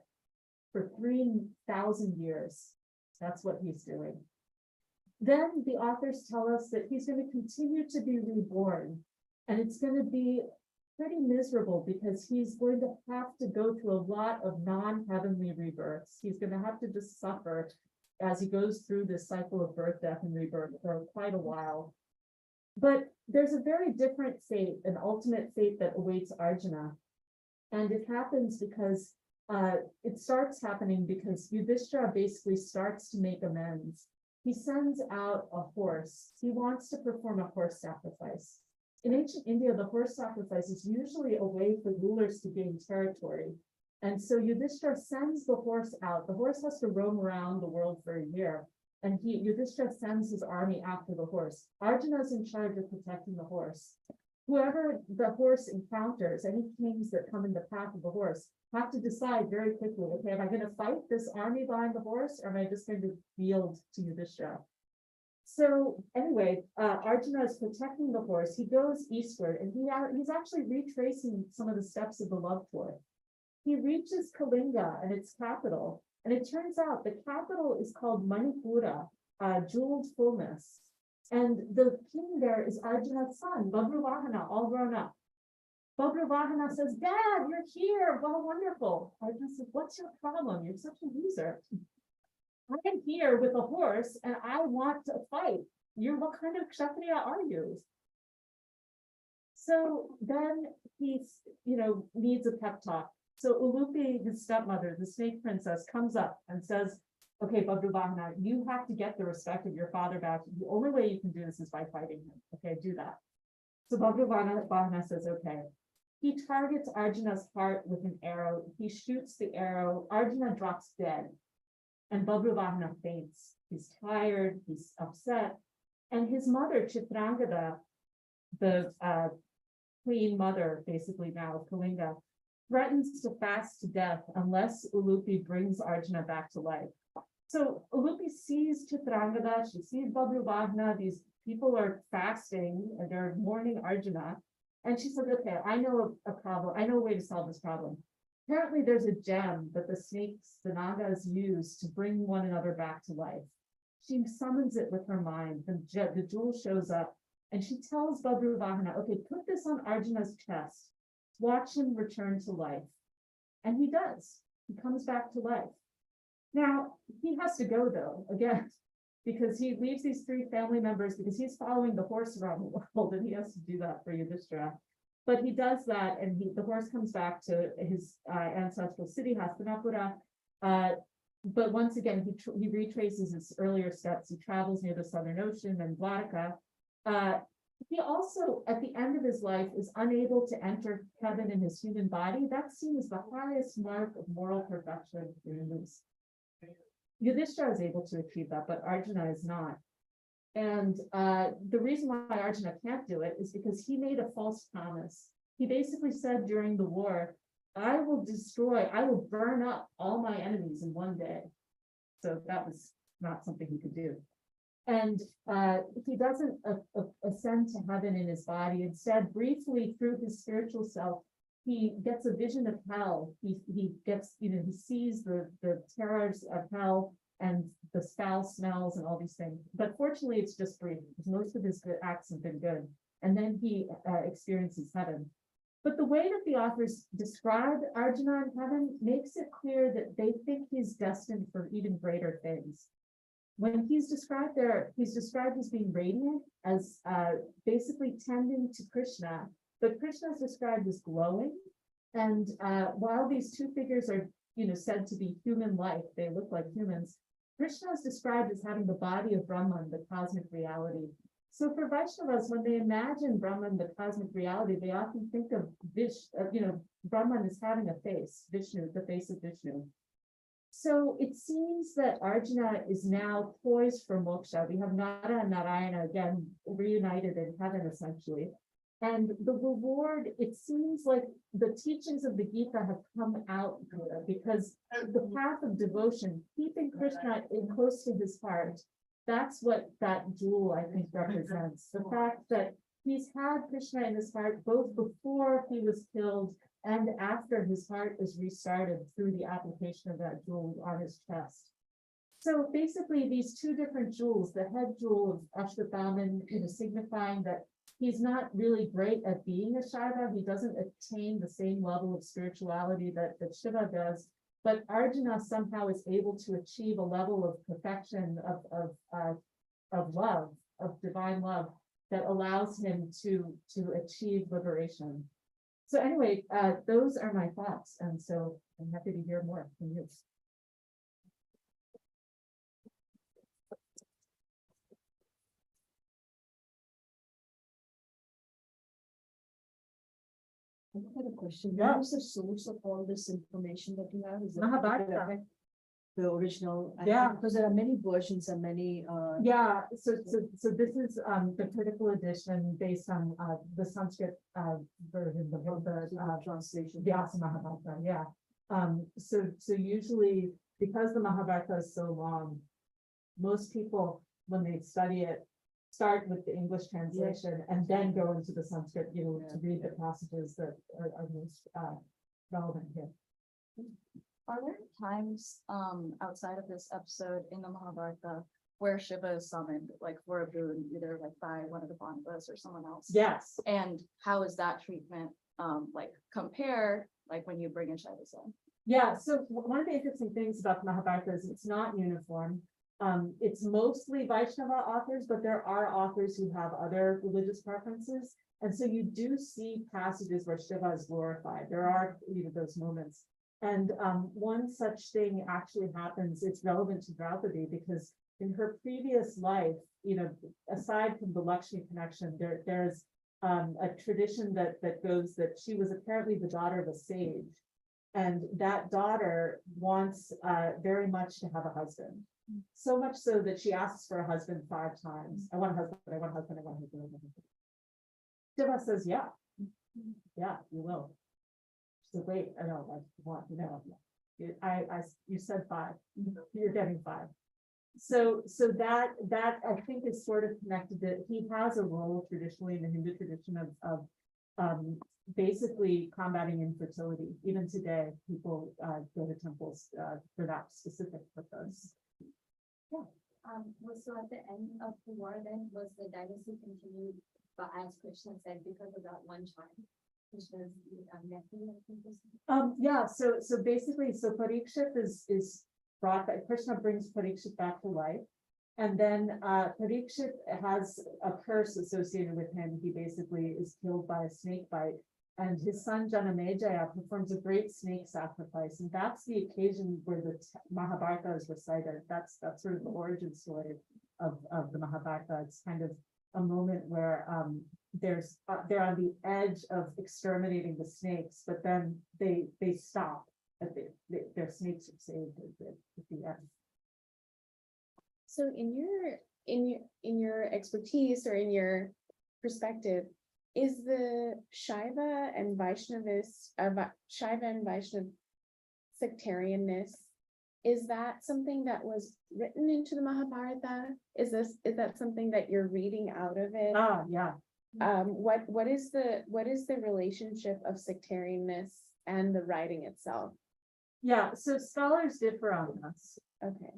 B: for 3,000 years. That's what he's doing. Then the authors tell us that he's going to continue to be reborn, and it's going to be pretty miserable because he's going to have to go through a lot of non-heavenly rebirths. He's going to have to just suffer as he goes through this cycle of birth, death, and rebirth for quite a while. But there's a very different fate, an ultimate fate that awaits Arjuna. And it happens because it starts happening because Yudhishthira basically starts to make amends. He sends out a horse. He wants to perform a horse sacrifice. In ancient India, the horse sacrifice is usually a way for rulers to gain territory. And so Yudhishthira sends the horse out. The horse has to roam around the world for a year. And Yudhishthira sends his army after the horse. Arjuna is in charge of protecting the horse. Whoever the horse encounters, any kings that come in the path of the horse, have to decide very quickly, okay, am I going to fight this army behind the horse, or am I just going to yield to Yudhishthira? So anyway, Arjuna is protecting the horse. He goes eastward, and he's actually retracing some of the steps of the love tour. He reaches Kalinga and its capital, and it turns out the capital is called Manipura, jeweled fullness. And the king there is Arjuna's son, Babhruvahana, all grown up. Babhruvahana says, Dad, you're here. Well, wonderful. Arjuna says, what's your problem? You're such a loser. I am here with a horse and I want to fight. What kind of kshatriya are you? So then he's, needs a pep talk. So Ulupi, his stepmother, the snake princess, comes up and says, okay, Babhruvahana, you have to get the respect of your father back. The only way you can do this is by fighting him. Okay, do that. So Babhruvahana says, okay. He targets Arjuna's heart with an arrow. He shoots the arrow. Arjuna drops dead. And Babhruvahana faints. He's tired, he's upset. And his mother, Chitrangada, the queen mother, basically now of Kalinga, threatens to fast to death unless Ulupi brings Arjuna back to life. So Ulupi sees Chitrangada, she sees Babhruvahana, these people are fasting and they're mourning Arjuna. And she said, okay, I know a problem. I know a way to solve this problem. Apparently there's a gem that the snakes, the Nagas use to bring one another back to life. She summons it with her mind. The jewel shows up and she tells Badru Vahana, okay, put this on Arjuna's chest. Watch him return to life. And he does. He comes back to life. Now, he has to go though, again, because he leaves these three family members because he's following the horse around the world and he has to do that for Yudhishthira. But he does that and the horse comes back to his ancestral city, Hastinapura. But once again, he retraces his earlier steps. He travels near the Southern Ocean and Dwarka. He also, at the end of his life, is unable to enter heaven in his human body. That's seen as the highest mark of moral perfection for humans. Yudhishthira is able to achieve that, but Arjuna is not. And the reason why Arjuna can't do it is because he made a false promise. He basically said during the war, I will burn up all my enemies in one day. So that was not something he could do. And he doesn't ascend to heaven in his body. Instead, briefly through his spiritual self, he gets a vision of hell. He gets, he sees the terrors of hell and the foul smells and all these things. But fortunately, it's just brief because most of his good acts have been good. And then he experiences heaven. But the way that the authors describe Arjuna in heaven makes it clear that they think he's destined for even greater things. When he's described there, he's described as being radiant, as basically tending to Krishna, but Krishna is described as glowing. And while these two figures are, said to be human-like, they look like humans, Krishna is described as having the body of Brahman, the cosmic reality. So for Vaishnavas, when they imagine Brahman, the cosmic reality, they often think of Brahman as having a face, Vishnu, the face of Vishnu. So it seems that Arjuna is now poised for moksha. We have Nara and Narayana again reunited in heaven, essentially. And the reward, it seems like the teachings of the Gita have come out here because the path of devotion, keeping Krishna close to his heart, that's what that jewel, I think, represents. The fact that he's had Krishna in his heart both before he was killed and after his heart is restarted through the application of that jewel on his chest. So basically, these two different jewels, the head jewel of Ashwatthama, signifying that he's not really great at being a Shaiva, he doesn't attain the same level of spirituality that Shiva does, but Arjuna somehow is able to achieve a level of perfection of love, of divine love, that allows him to achieve liberation. So anyway, those are my thoughts, and so I'm happy to hear more from you.
C: I had a question.
B: Yeah.
C: What is the source of all this information that you have? Is it
B: Mahabharata.
C: the original?
B: Yeah.
C: Because there are many versions and many.
B: Yeah, so this is the critical edition based on the Sanskrit version, the
C: translation.
B: Vyasa Mahabharata, yeah. So usually, because the Mahabharata is so long, most people, when they study it, start with the English translation and then go into the Sanskrit, to read the passages that are most relevant here.
D: Are there times outside of this episode in the Mahabharata where Shiva is summoned, like for a boon, either like by one of the Pandavas or someone else?
B: Yes.
D: And how is that treatment compare like when you bring in Shiva's in?
B: Yeah, so one of the interesting things about the Mahabharata is it's not uniform. It's mostly Vaishnava authors, but there are authors who have other religious preferences. And so you do see passages where Shiva is glorified. There are those moments. And one such thing actually happens, it's relevant to Draupadi because in her previous life, aside from the Lakshmi connection, there's a tradition that goes that she was apparently the daughter of a sage. And that daughter wants very much to have a husband. So much so that she asks for a husband 5 times. I want a husband, I want a husband, I want a husband, I want a husband. Shiva says, yeah, you will. She said, wait, I don't want, you said 5, you're getting 5. So that I think is sort of connected that he has a role traditionally in the Hindu tradition of basically combating infertility. Even today, people go to temples for that specific purpose.
E: Was so at the end of the war then, was the dynasty continued, but as Krishna said, because of that one child? Krishna's nephew, I think was.
B: Yeah, so basically, so Parikshit is brought back, Krishna brings Parikshit back to life. And then Parikshit has a curse associated with him. He basically is killed by a snake bite. And his son Janamejaya performs a great snake sacrifice. And that's the occasion where the Mahabharata is recited. That's sort of the origin story of the Mahabharata. It's kind of a moment where they're on the edge of exterminating the snakes, but then they stop. Their snakes are saved at the end.
F: So in your expertise or in your perspective, is the Shaiva and Vaishnav sectarianness, is that something that was written into the Mahabharata? Is that something that you're reading out of it?
B: Yeah.
F: What is the relationship of sectarianness and the writing itself?
B: Yeah, so scholars differ on this.
F: Okay.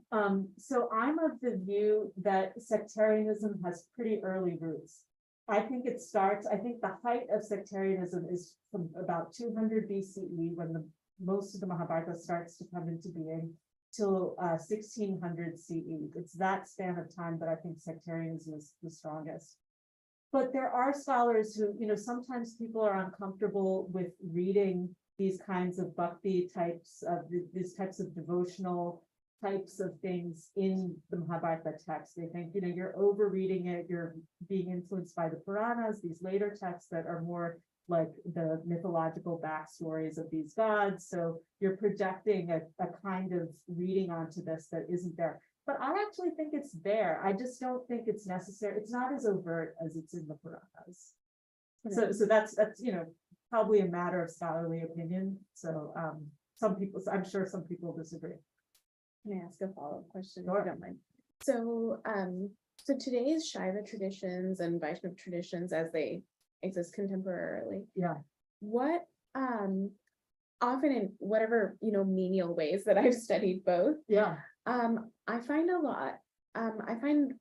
B: So I'm of the view that sectarianism has pretty early roots. I think the height of sectarianism is from about 200 BCE, when most of the Mahabharata starts to come into being, till 1600 CE. It's that span of time that I think sectarianism is the strongest. But there are scholars who, sometimes people are uncomfortable with reading these kinds of bhakti types of these types of devotional types of things in the Mahabharata text. They think, you're overreading it, you're being influenced by the Puranas, these later texts that are more like the mythological backstories of these gods. So you're projecting a kind of reading onto this that isn't there. But I actually think it's there. I just don't think it's necessary. It's not as overt as it's in the Puranas. So that's probably a matter of scholarly opinion. So I'm sure some people disagree.
F: Can I ask a follow-up question?
B: Sure.
F: If you don't mind. So today's Shaiva traditions and Vaishnava traditions, as they exist contemporarily,
B: Yeah.
F: what often in whatever menial ways that I've studied both,
B: Yeah.
F: I find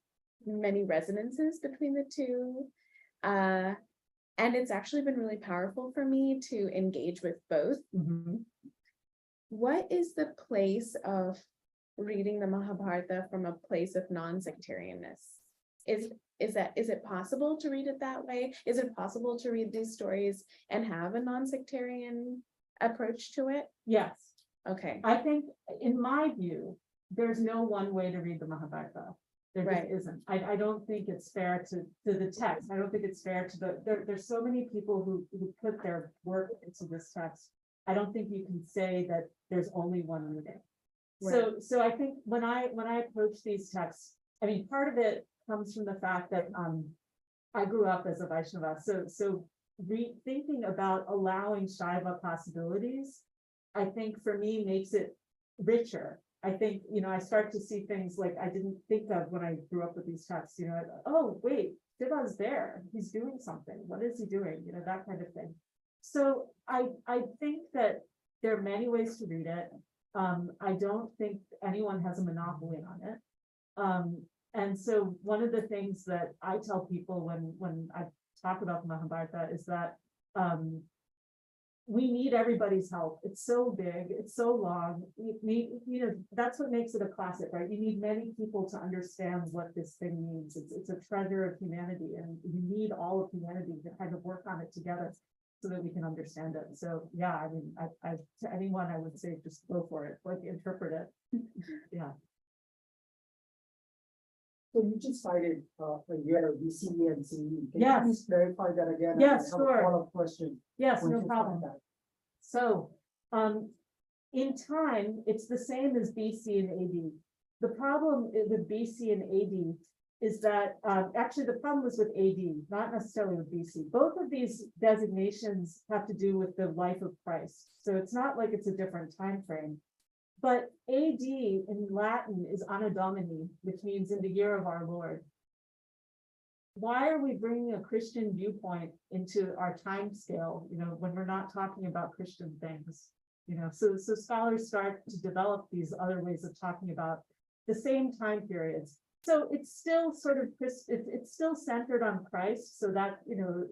F: many resonances between the two, and it's actually been really powerful for me to engage with both.
B: Mhm.
F: What is the place of reading the Mahabharata from a place of non-sectarianness? Is it possible to read it that way? Is it possible to read these stories and have a non-sectarian approach to it?
B: Yes.
F: Okay.
B: I think, in my view, there's no one way to read the Mahabharata. There
F: Right.
B: just isn't. I don't think it's fair to the text. I don't think it's fair to there's so many people who put their work into this text. I don't think you can say that there's only one reading. So I think when I approach these texts, part of it comes from the fact that I grew up as a Vaishnava. So thinking about allowing Shaiva possibilities, I think for me makes it richer. I think, I start to see things like I didn't think of when I grew up with these texts, oh, wait, Shiva's there. He's doing something. What is he doing? That kind of thing. So I think that there are many ways to read it. I don't think anyone has a monopoly on it. And so one of the things that I tell people when I talk about the Mahabharata is that we need everybody's help. It's so big, it's so long. You need, that's what makes it a classic, right? You need many people to understand what this thing means. It's a treasure of humanity, and you need all of humanity to kind of work on it together so that we can understand it. So yeah, I to anyone I would say just go for it, like interpret it. Yeah.
G: So you just cited a year of BCE and CE. Can you
B: Yes.
G: please clarify that again?
B: Yes,
G: I have
B: sure.
G: a follow-up question.
B: Yes,
G: Once
B: no
G: you
B: problem.
G: find that.
B: So, in time, it's the same as BC and AD. The problem with BC and AD is that, actually the problem was with AD, not necessarily with BC. Both of these designations have to do with the life of Christ. So it's not like it's a different time frame. But AD in Latin is Anno Domini, which means in the year of our Lord. why are we bringing a Christian viewpoint into our time scale, when we're not talking about Christian things? So scholars start to develop these other ways of talking about the same time periods. So it's still sort of, it's still centered on Christ, so that,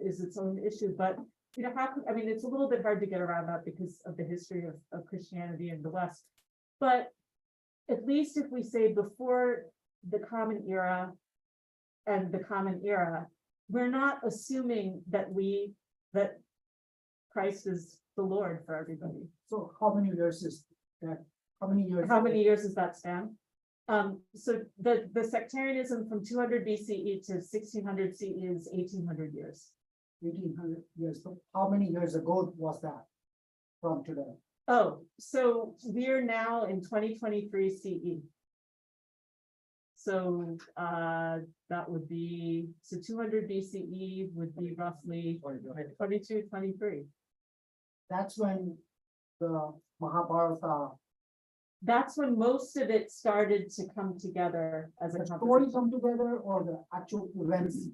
B: is its own issue, but it's a little bit hard to get around that because of the history of Christianity in the West. But at least if we say before the Common Era and the Common Era, we're not assuming that Christ is the Lord for everybody.
G: So how many years is that? How many years?
B: How many years does that span? So the sectarianism from 200 BCE to 1600 CE is 1800 years.
G: 1800 years. So how many years ago was that from today?
B: Oh, so we're now in 2023 CE. So that would be, so 200 BCE would be roughly 22, 23.
G: That's when the Mahabharata,
B: That's when most of it started to come together as a
G: the story
B: composition.
G: come together or the actual events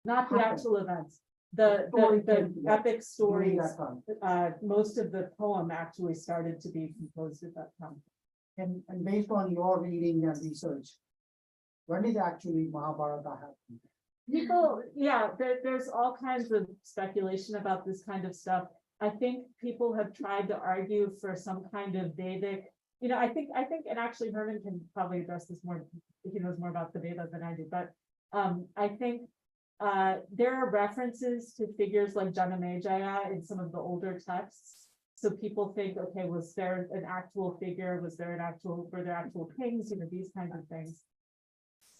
B: Not the
G: happened.
B: actual events, the
G: Story came together
B: epic
G: during
B: stories.
G: that time?
B: Most of the poem actually started to be composed at that time.
G: And based on your reading and research, when did actually Mahabharata happen?
B: People, yeah, there's all kinds of speculation about this kind of stuff. I think people have tried to argue for some kind of Vedic, I think, and actually Herman can probably address this more, he knows more about the Vedas than I do, but I think there are references to figures like Janamejaya in some of the older texts. So people think, okay, was there an actual figure? Were there actual kings? These kinds of things.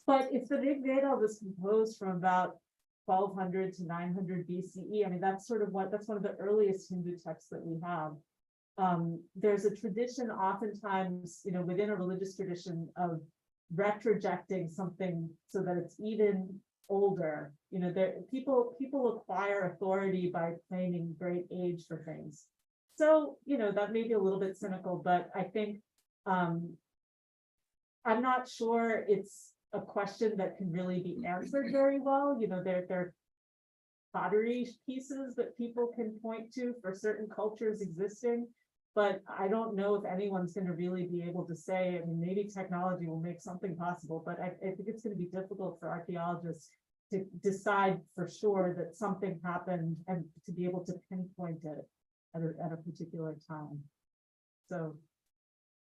B: But if the Rig Veda was composed from about 1200 to 900 BCE, that's one of the earliest Hindu texts that we have. There's a tradition oftentimes, within a religious tradition of retrojecting something so that it's even older. People acquire authority by claiming great age for things. So, that may be a little bit cynical, but I think I'm not sure it's a question that can really be answered very well. There are pottery pieces that people can point to for certain cultures existing, but I don't know if anyone's going to really be able to say. Maybe technology will make something possible, but I think it's going to be difficult for archaeologists to decide for sure that something happened and to be able to pinpoint it at a particular time. So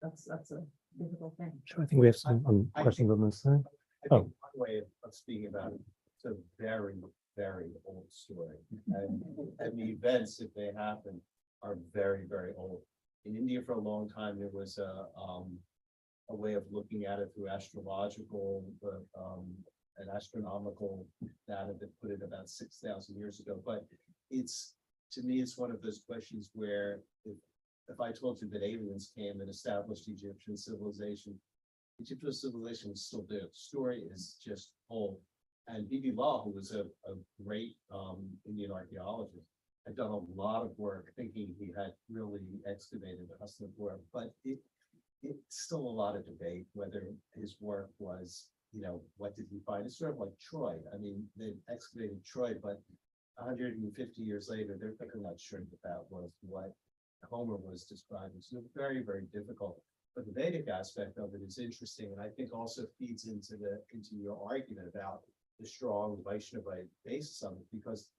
B: that's a difficult thing.
H: Sure, I think we have some
A: I
H: questions on this side.
A: I
H: Oh.
A: think one way of speaking about it, it's a very, very old story. And the events, if they happen, are very, very old. In India for a long time, there was a way of looking at it through astrological, and astronomical data that put it about 6,000 years ago. But to me, it's one of those questions where if I told you that aliens came and established Egyptian civilization was still there. The story is just old. And B.B. Law, who was a great Indian archaeologist, had done a lot of work thinking he had really excavated Hastinapur, but it's still a lot of debate whether his work was, what did he find? It's sort of like Troy. They excavated Troy, but 150 years later, they're not sure that was what Homer was describing. So very, very difficult. But the Vedic aspect of it is interesting, and I think also feeds into your argument about the strong Vaishnavite basis of it, because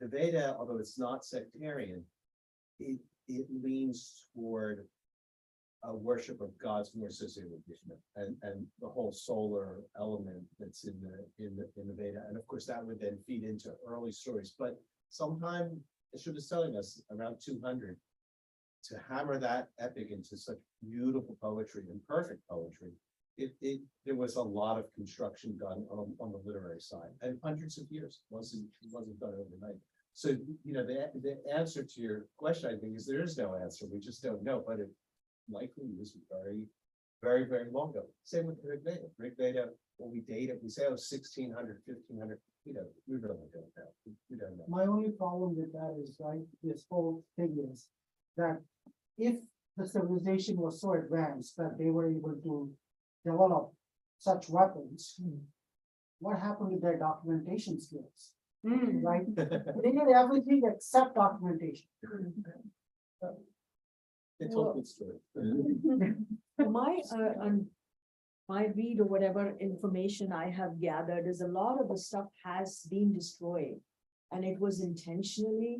A: the Veda, although it's not sectarian, it leans toward a worship of gods more associated with Vishnu and the whole solar element that's in the Veda, and of course that would then feed into early stories. But sometime, Shubha is telling us, around 200. To hammer that epic into such beautiful poetry and perfect poetry, there was a lot of construction done on the literary side, and hundreds of years. It wasn't done overnight. So the answer to your question, I think, is there is no answer. We just don't know, but it likely was very, very, very long ago. Same with Rig Veda. Rig Veda, when we date it, we say 1600, 1500. We really don't know. We don't know.
G: My only problem with that is, right, this whole thing is that if the civilization was so advanced that they were able to develop such weapons, what happened to their documentation skills,
B: Mm.
G: right? They did everything except documentation.
A: It's all good story.
C: My read or whatever information I have gathered is a lot of the stuff has been destroyed. And it was intentionally,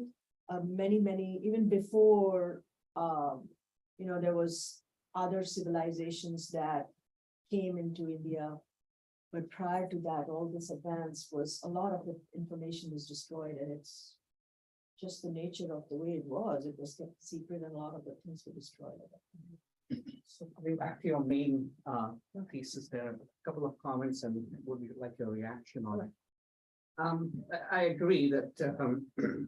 C: many, even before, there was other civilizations that came into India. But prior to that, all this advance was, a lot of the information was destroyed, and it's just the nature of the way it was. It was kept secret, and a lot of the things were destroyed.
H: So coming back to your main thesis, there are a couple of comments and would like your reaction on it. I agree that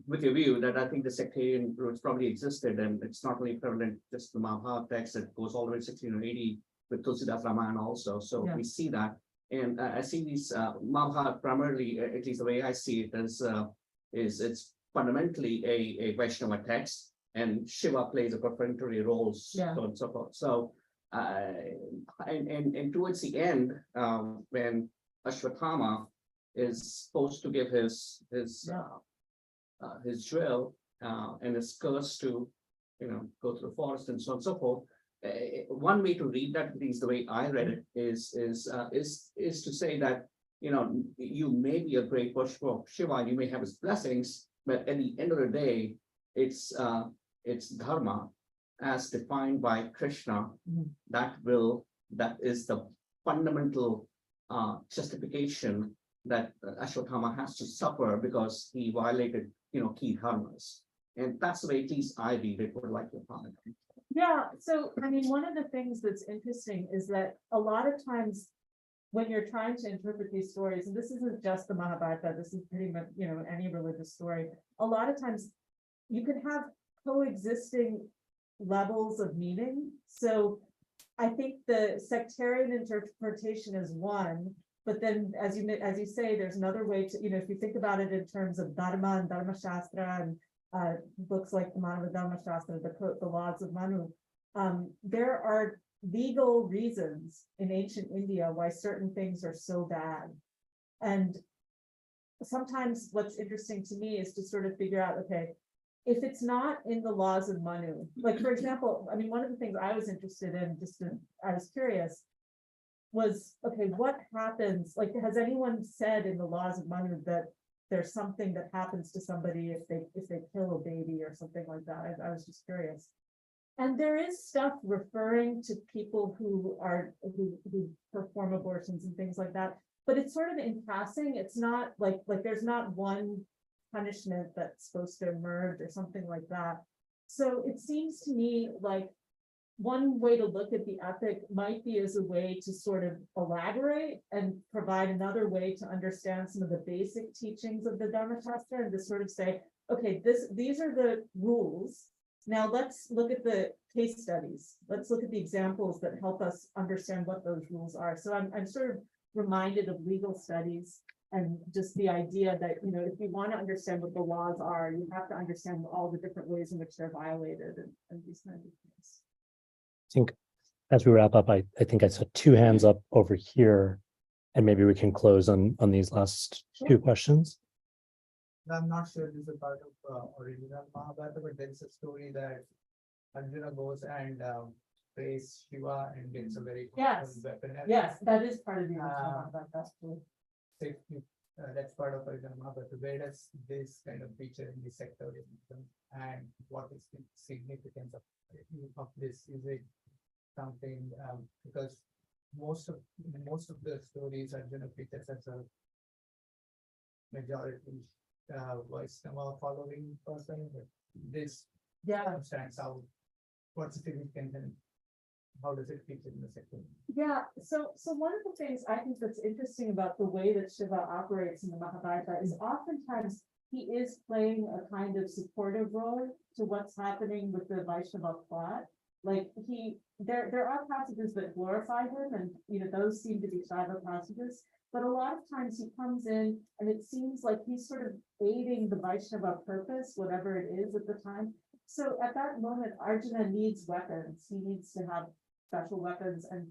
H: with your view that I think the sectarian roots probably existed, and it's not only prevalent just the Mahabharata text, it goes all the way to 1680 with Tulsidas Ramayana also. So
B: Yeah.
H: we see that. And I see these Mahabharata primarily, at least the way I see it, is it's fundamentally a Vaishnava text, and Shiva plays a prefatory role,
B: Yeah.
H: so on and so forth. So, and towards the end, when Ashwatthama is supposed to give his jewel and is cursed to, go through the forest and so on and so forth. One way to read that, at least the way I read it, is to say that, you may be a great worshiper of Shiva, you may have his blessings, but at the end of the day, it's dharma as defined by Krishna.
B: Mhm.
H: That is the fundamental justification that Ashwatthama has to suffer because he violated, key dharmas. And that's the way at least I read it, would like to comment.
B: Yeah, so I mean, one of the things that's interesting is that a lot of times when you're trying to interpret these stories, and this isn't just the Mahabharata, this is pretty much, any religious story, a lot of times you can have coexisting levels of meaning. So I think the sectarian interpretation is one, but then as you say, there's another way to, if you think about it in terms of Dharma and Dharma Shastra and books like the Manava Dharma Shastra, the laws of Manu, there are legal reasons in ancient India why certain things are so bad. And sometimes what's interesting to me is to sort of figure out, okay, if it's not in the laws of Manu, like for example, I mean, one of the things I was interested in, I was curious, was, okay, what happens, like, has anyone said in the laws of Manu that there's something that happens to somebody if they kill a baby or something like that? I was just curious. And there is stuff referring to people who perform abortions and things like that, but it's sort of in passing. It's not like there's not one punishment that's supposed to emerge or something like that. So it seems to me like one way to look at the epic might be as a way to sort of elaborate and provide another way to understand some of the basic teachings of the Dharma Shastra, and to sort of say, okay, these are the rules. Now let's look at the case studies. Let's look at the examples that help us understand what those rules are. So I'm sort of reminded of legal studies and just the idea that, if you want to understand what the laws are, you have to understand all the different ways in which they're violated and these kinds of things.
I: I think as we wrap up, I think I saw two hands up over here, and maybe we can close on these last two questions.
J: I'm not sure this is part of original Mahabharata, but there is a story that Arjuna goes and prays Shiva and gets a very
B: Yes.
J: powerful weapon.
B: Yes, that is part of the original Mahabharata.
J: That's part of original Mahabharata. Where does this kind of feature in the sectarianism, and what is the significance of this? Is it something because most of the stories Arjuna features as a majority Vaishnava following person, but this stands out. What's the significance and how does it feature in the sector?
B: Yeah, so one of the things I think that's interesting about the way that Shiva operates in the Mahabharata is oftentimes he is playing a kind of supportive role to what's happening with the Vaishnava plot. Like there are passages that glorify him, and those seem to be Shiva passages. But a lot of times he comes in and it seems like he's sort of aiding the Vaishnava purpose, whatever it is at the time. So at that moment, Arjuna needs weapons. He needs to have special weapons. And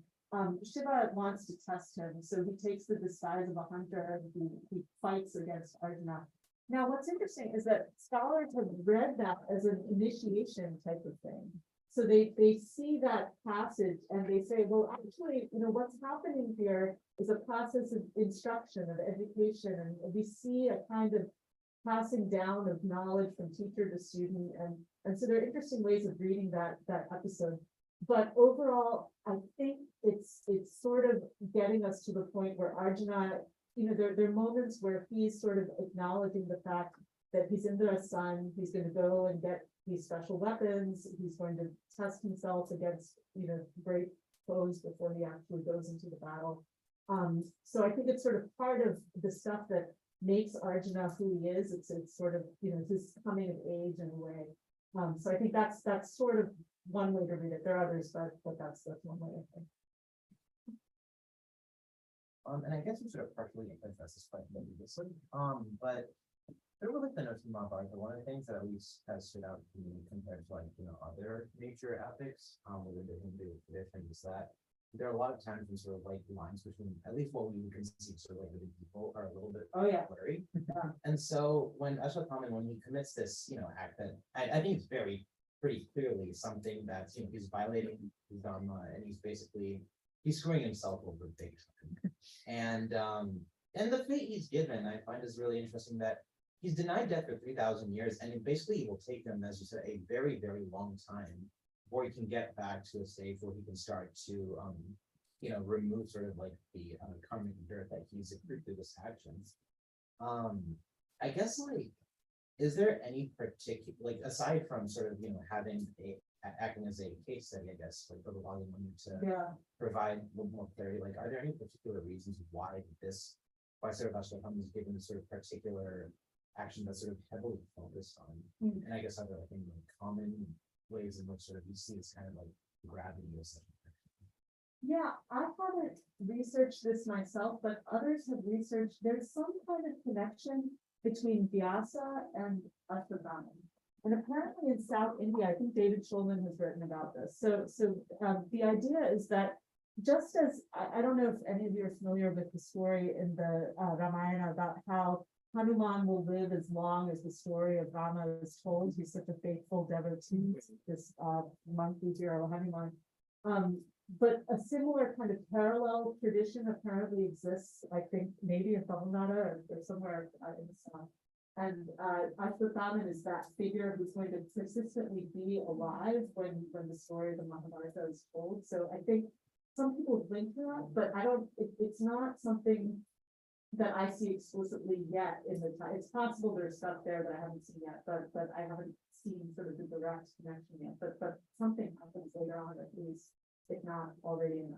B: Shiva wants to test him, so he takes the disguise of a hunter and he fights against Arjuna. Now, what's interesting is that scholars have read that as an initiation type of thing. So they see that passage and they say, well, actually, what's happening here is a process of instruction, of education, and we see a kind of passing down of knowledge from teacher to student, and so there are interesting ways of reading that episode. But overall, I think it's sort of getting us to the point where Arjuna, there are moments where he's sort of acknowledging the fact that he's in the sun, he's going to go and get these special weapons, he's going to test himself against, great foes before he actually goes into the battle. So I think it's sort of part of the stuff that makes Arjuna who he is. It's sort of, his coming of age in a way. So I think that's sort of one way to read it. There are others, but that's one way, I think.
K: And I guess we sort of partially address this quite previously, but there were like the notes of Mahabharata. One of the things that at least has stood out to me compared to other major epics, within the Hindu tradition is that there are a lot of times when sort of like lines between at least what we would conceive sort of like living people are a little bit blurry. And so when Ashwatthama, when he commits this, act that I think it's pretty clearly something that's he's violating his dharma and he's screwing himself over big time. And the fate he's given, I find is really interesting that he's denied death for 3,000 years, and it basically will take him, as you said, a very, very long time before he can get back to a stage where he can start to, remove sort of like the karmic dirt that he's accrued through his actions. I guess is there any particular, aside from sort of, having acting as a case study, I guess, for the volume to provide a little more clarity, are there any particular reasons why sort of Ashwatthama is given this sort of particular action that's sort of heavily focused on? And I guess other common ways in which sort of you see this kind of gravity or something.
B: Yeah, I haven't researched this myself, but others have researched. There's some kind of connection between Vyasa and Ashwatthama. And apparently in South India, I think David Shulman has written about this. So the idea is that just as, I don't know if any of you are familiar with the story in the Ramayana about how Hanuman will live as long as the story of Rama is told. He's such a faithful devotee, this monkey hero Hanuman. But a similar kind of parallel tradition apparently exists, I think, maybe in Tamil Nadu or somewhere in the south. And Ashwatthama is that figure who's going to persistently be alive when the story of the Mahabharata is told. So I think some people link to that, but it's not something that I see explicitly yet in the time. It's possible there's stuff there that I haven't seen yet, but I haven't seen sort of the direct connection yet. But something happens later on, at least, if not already in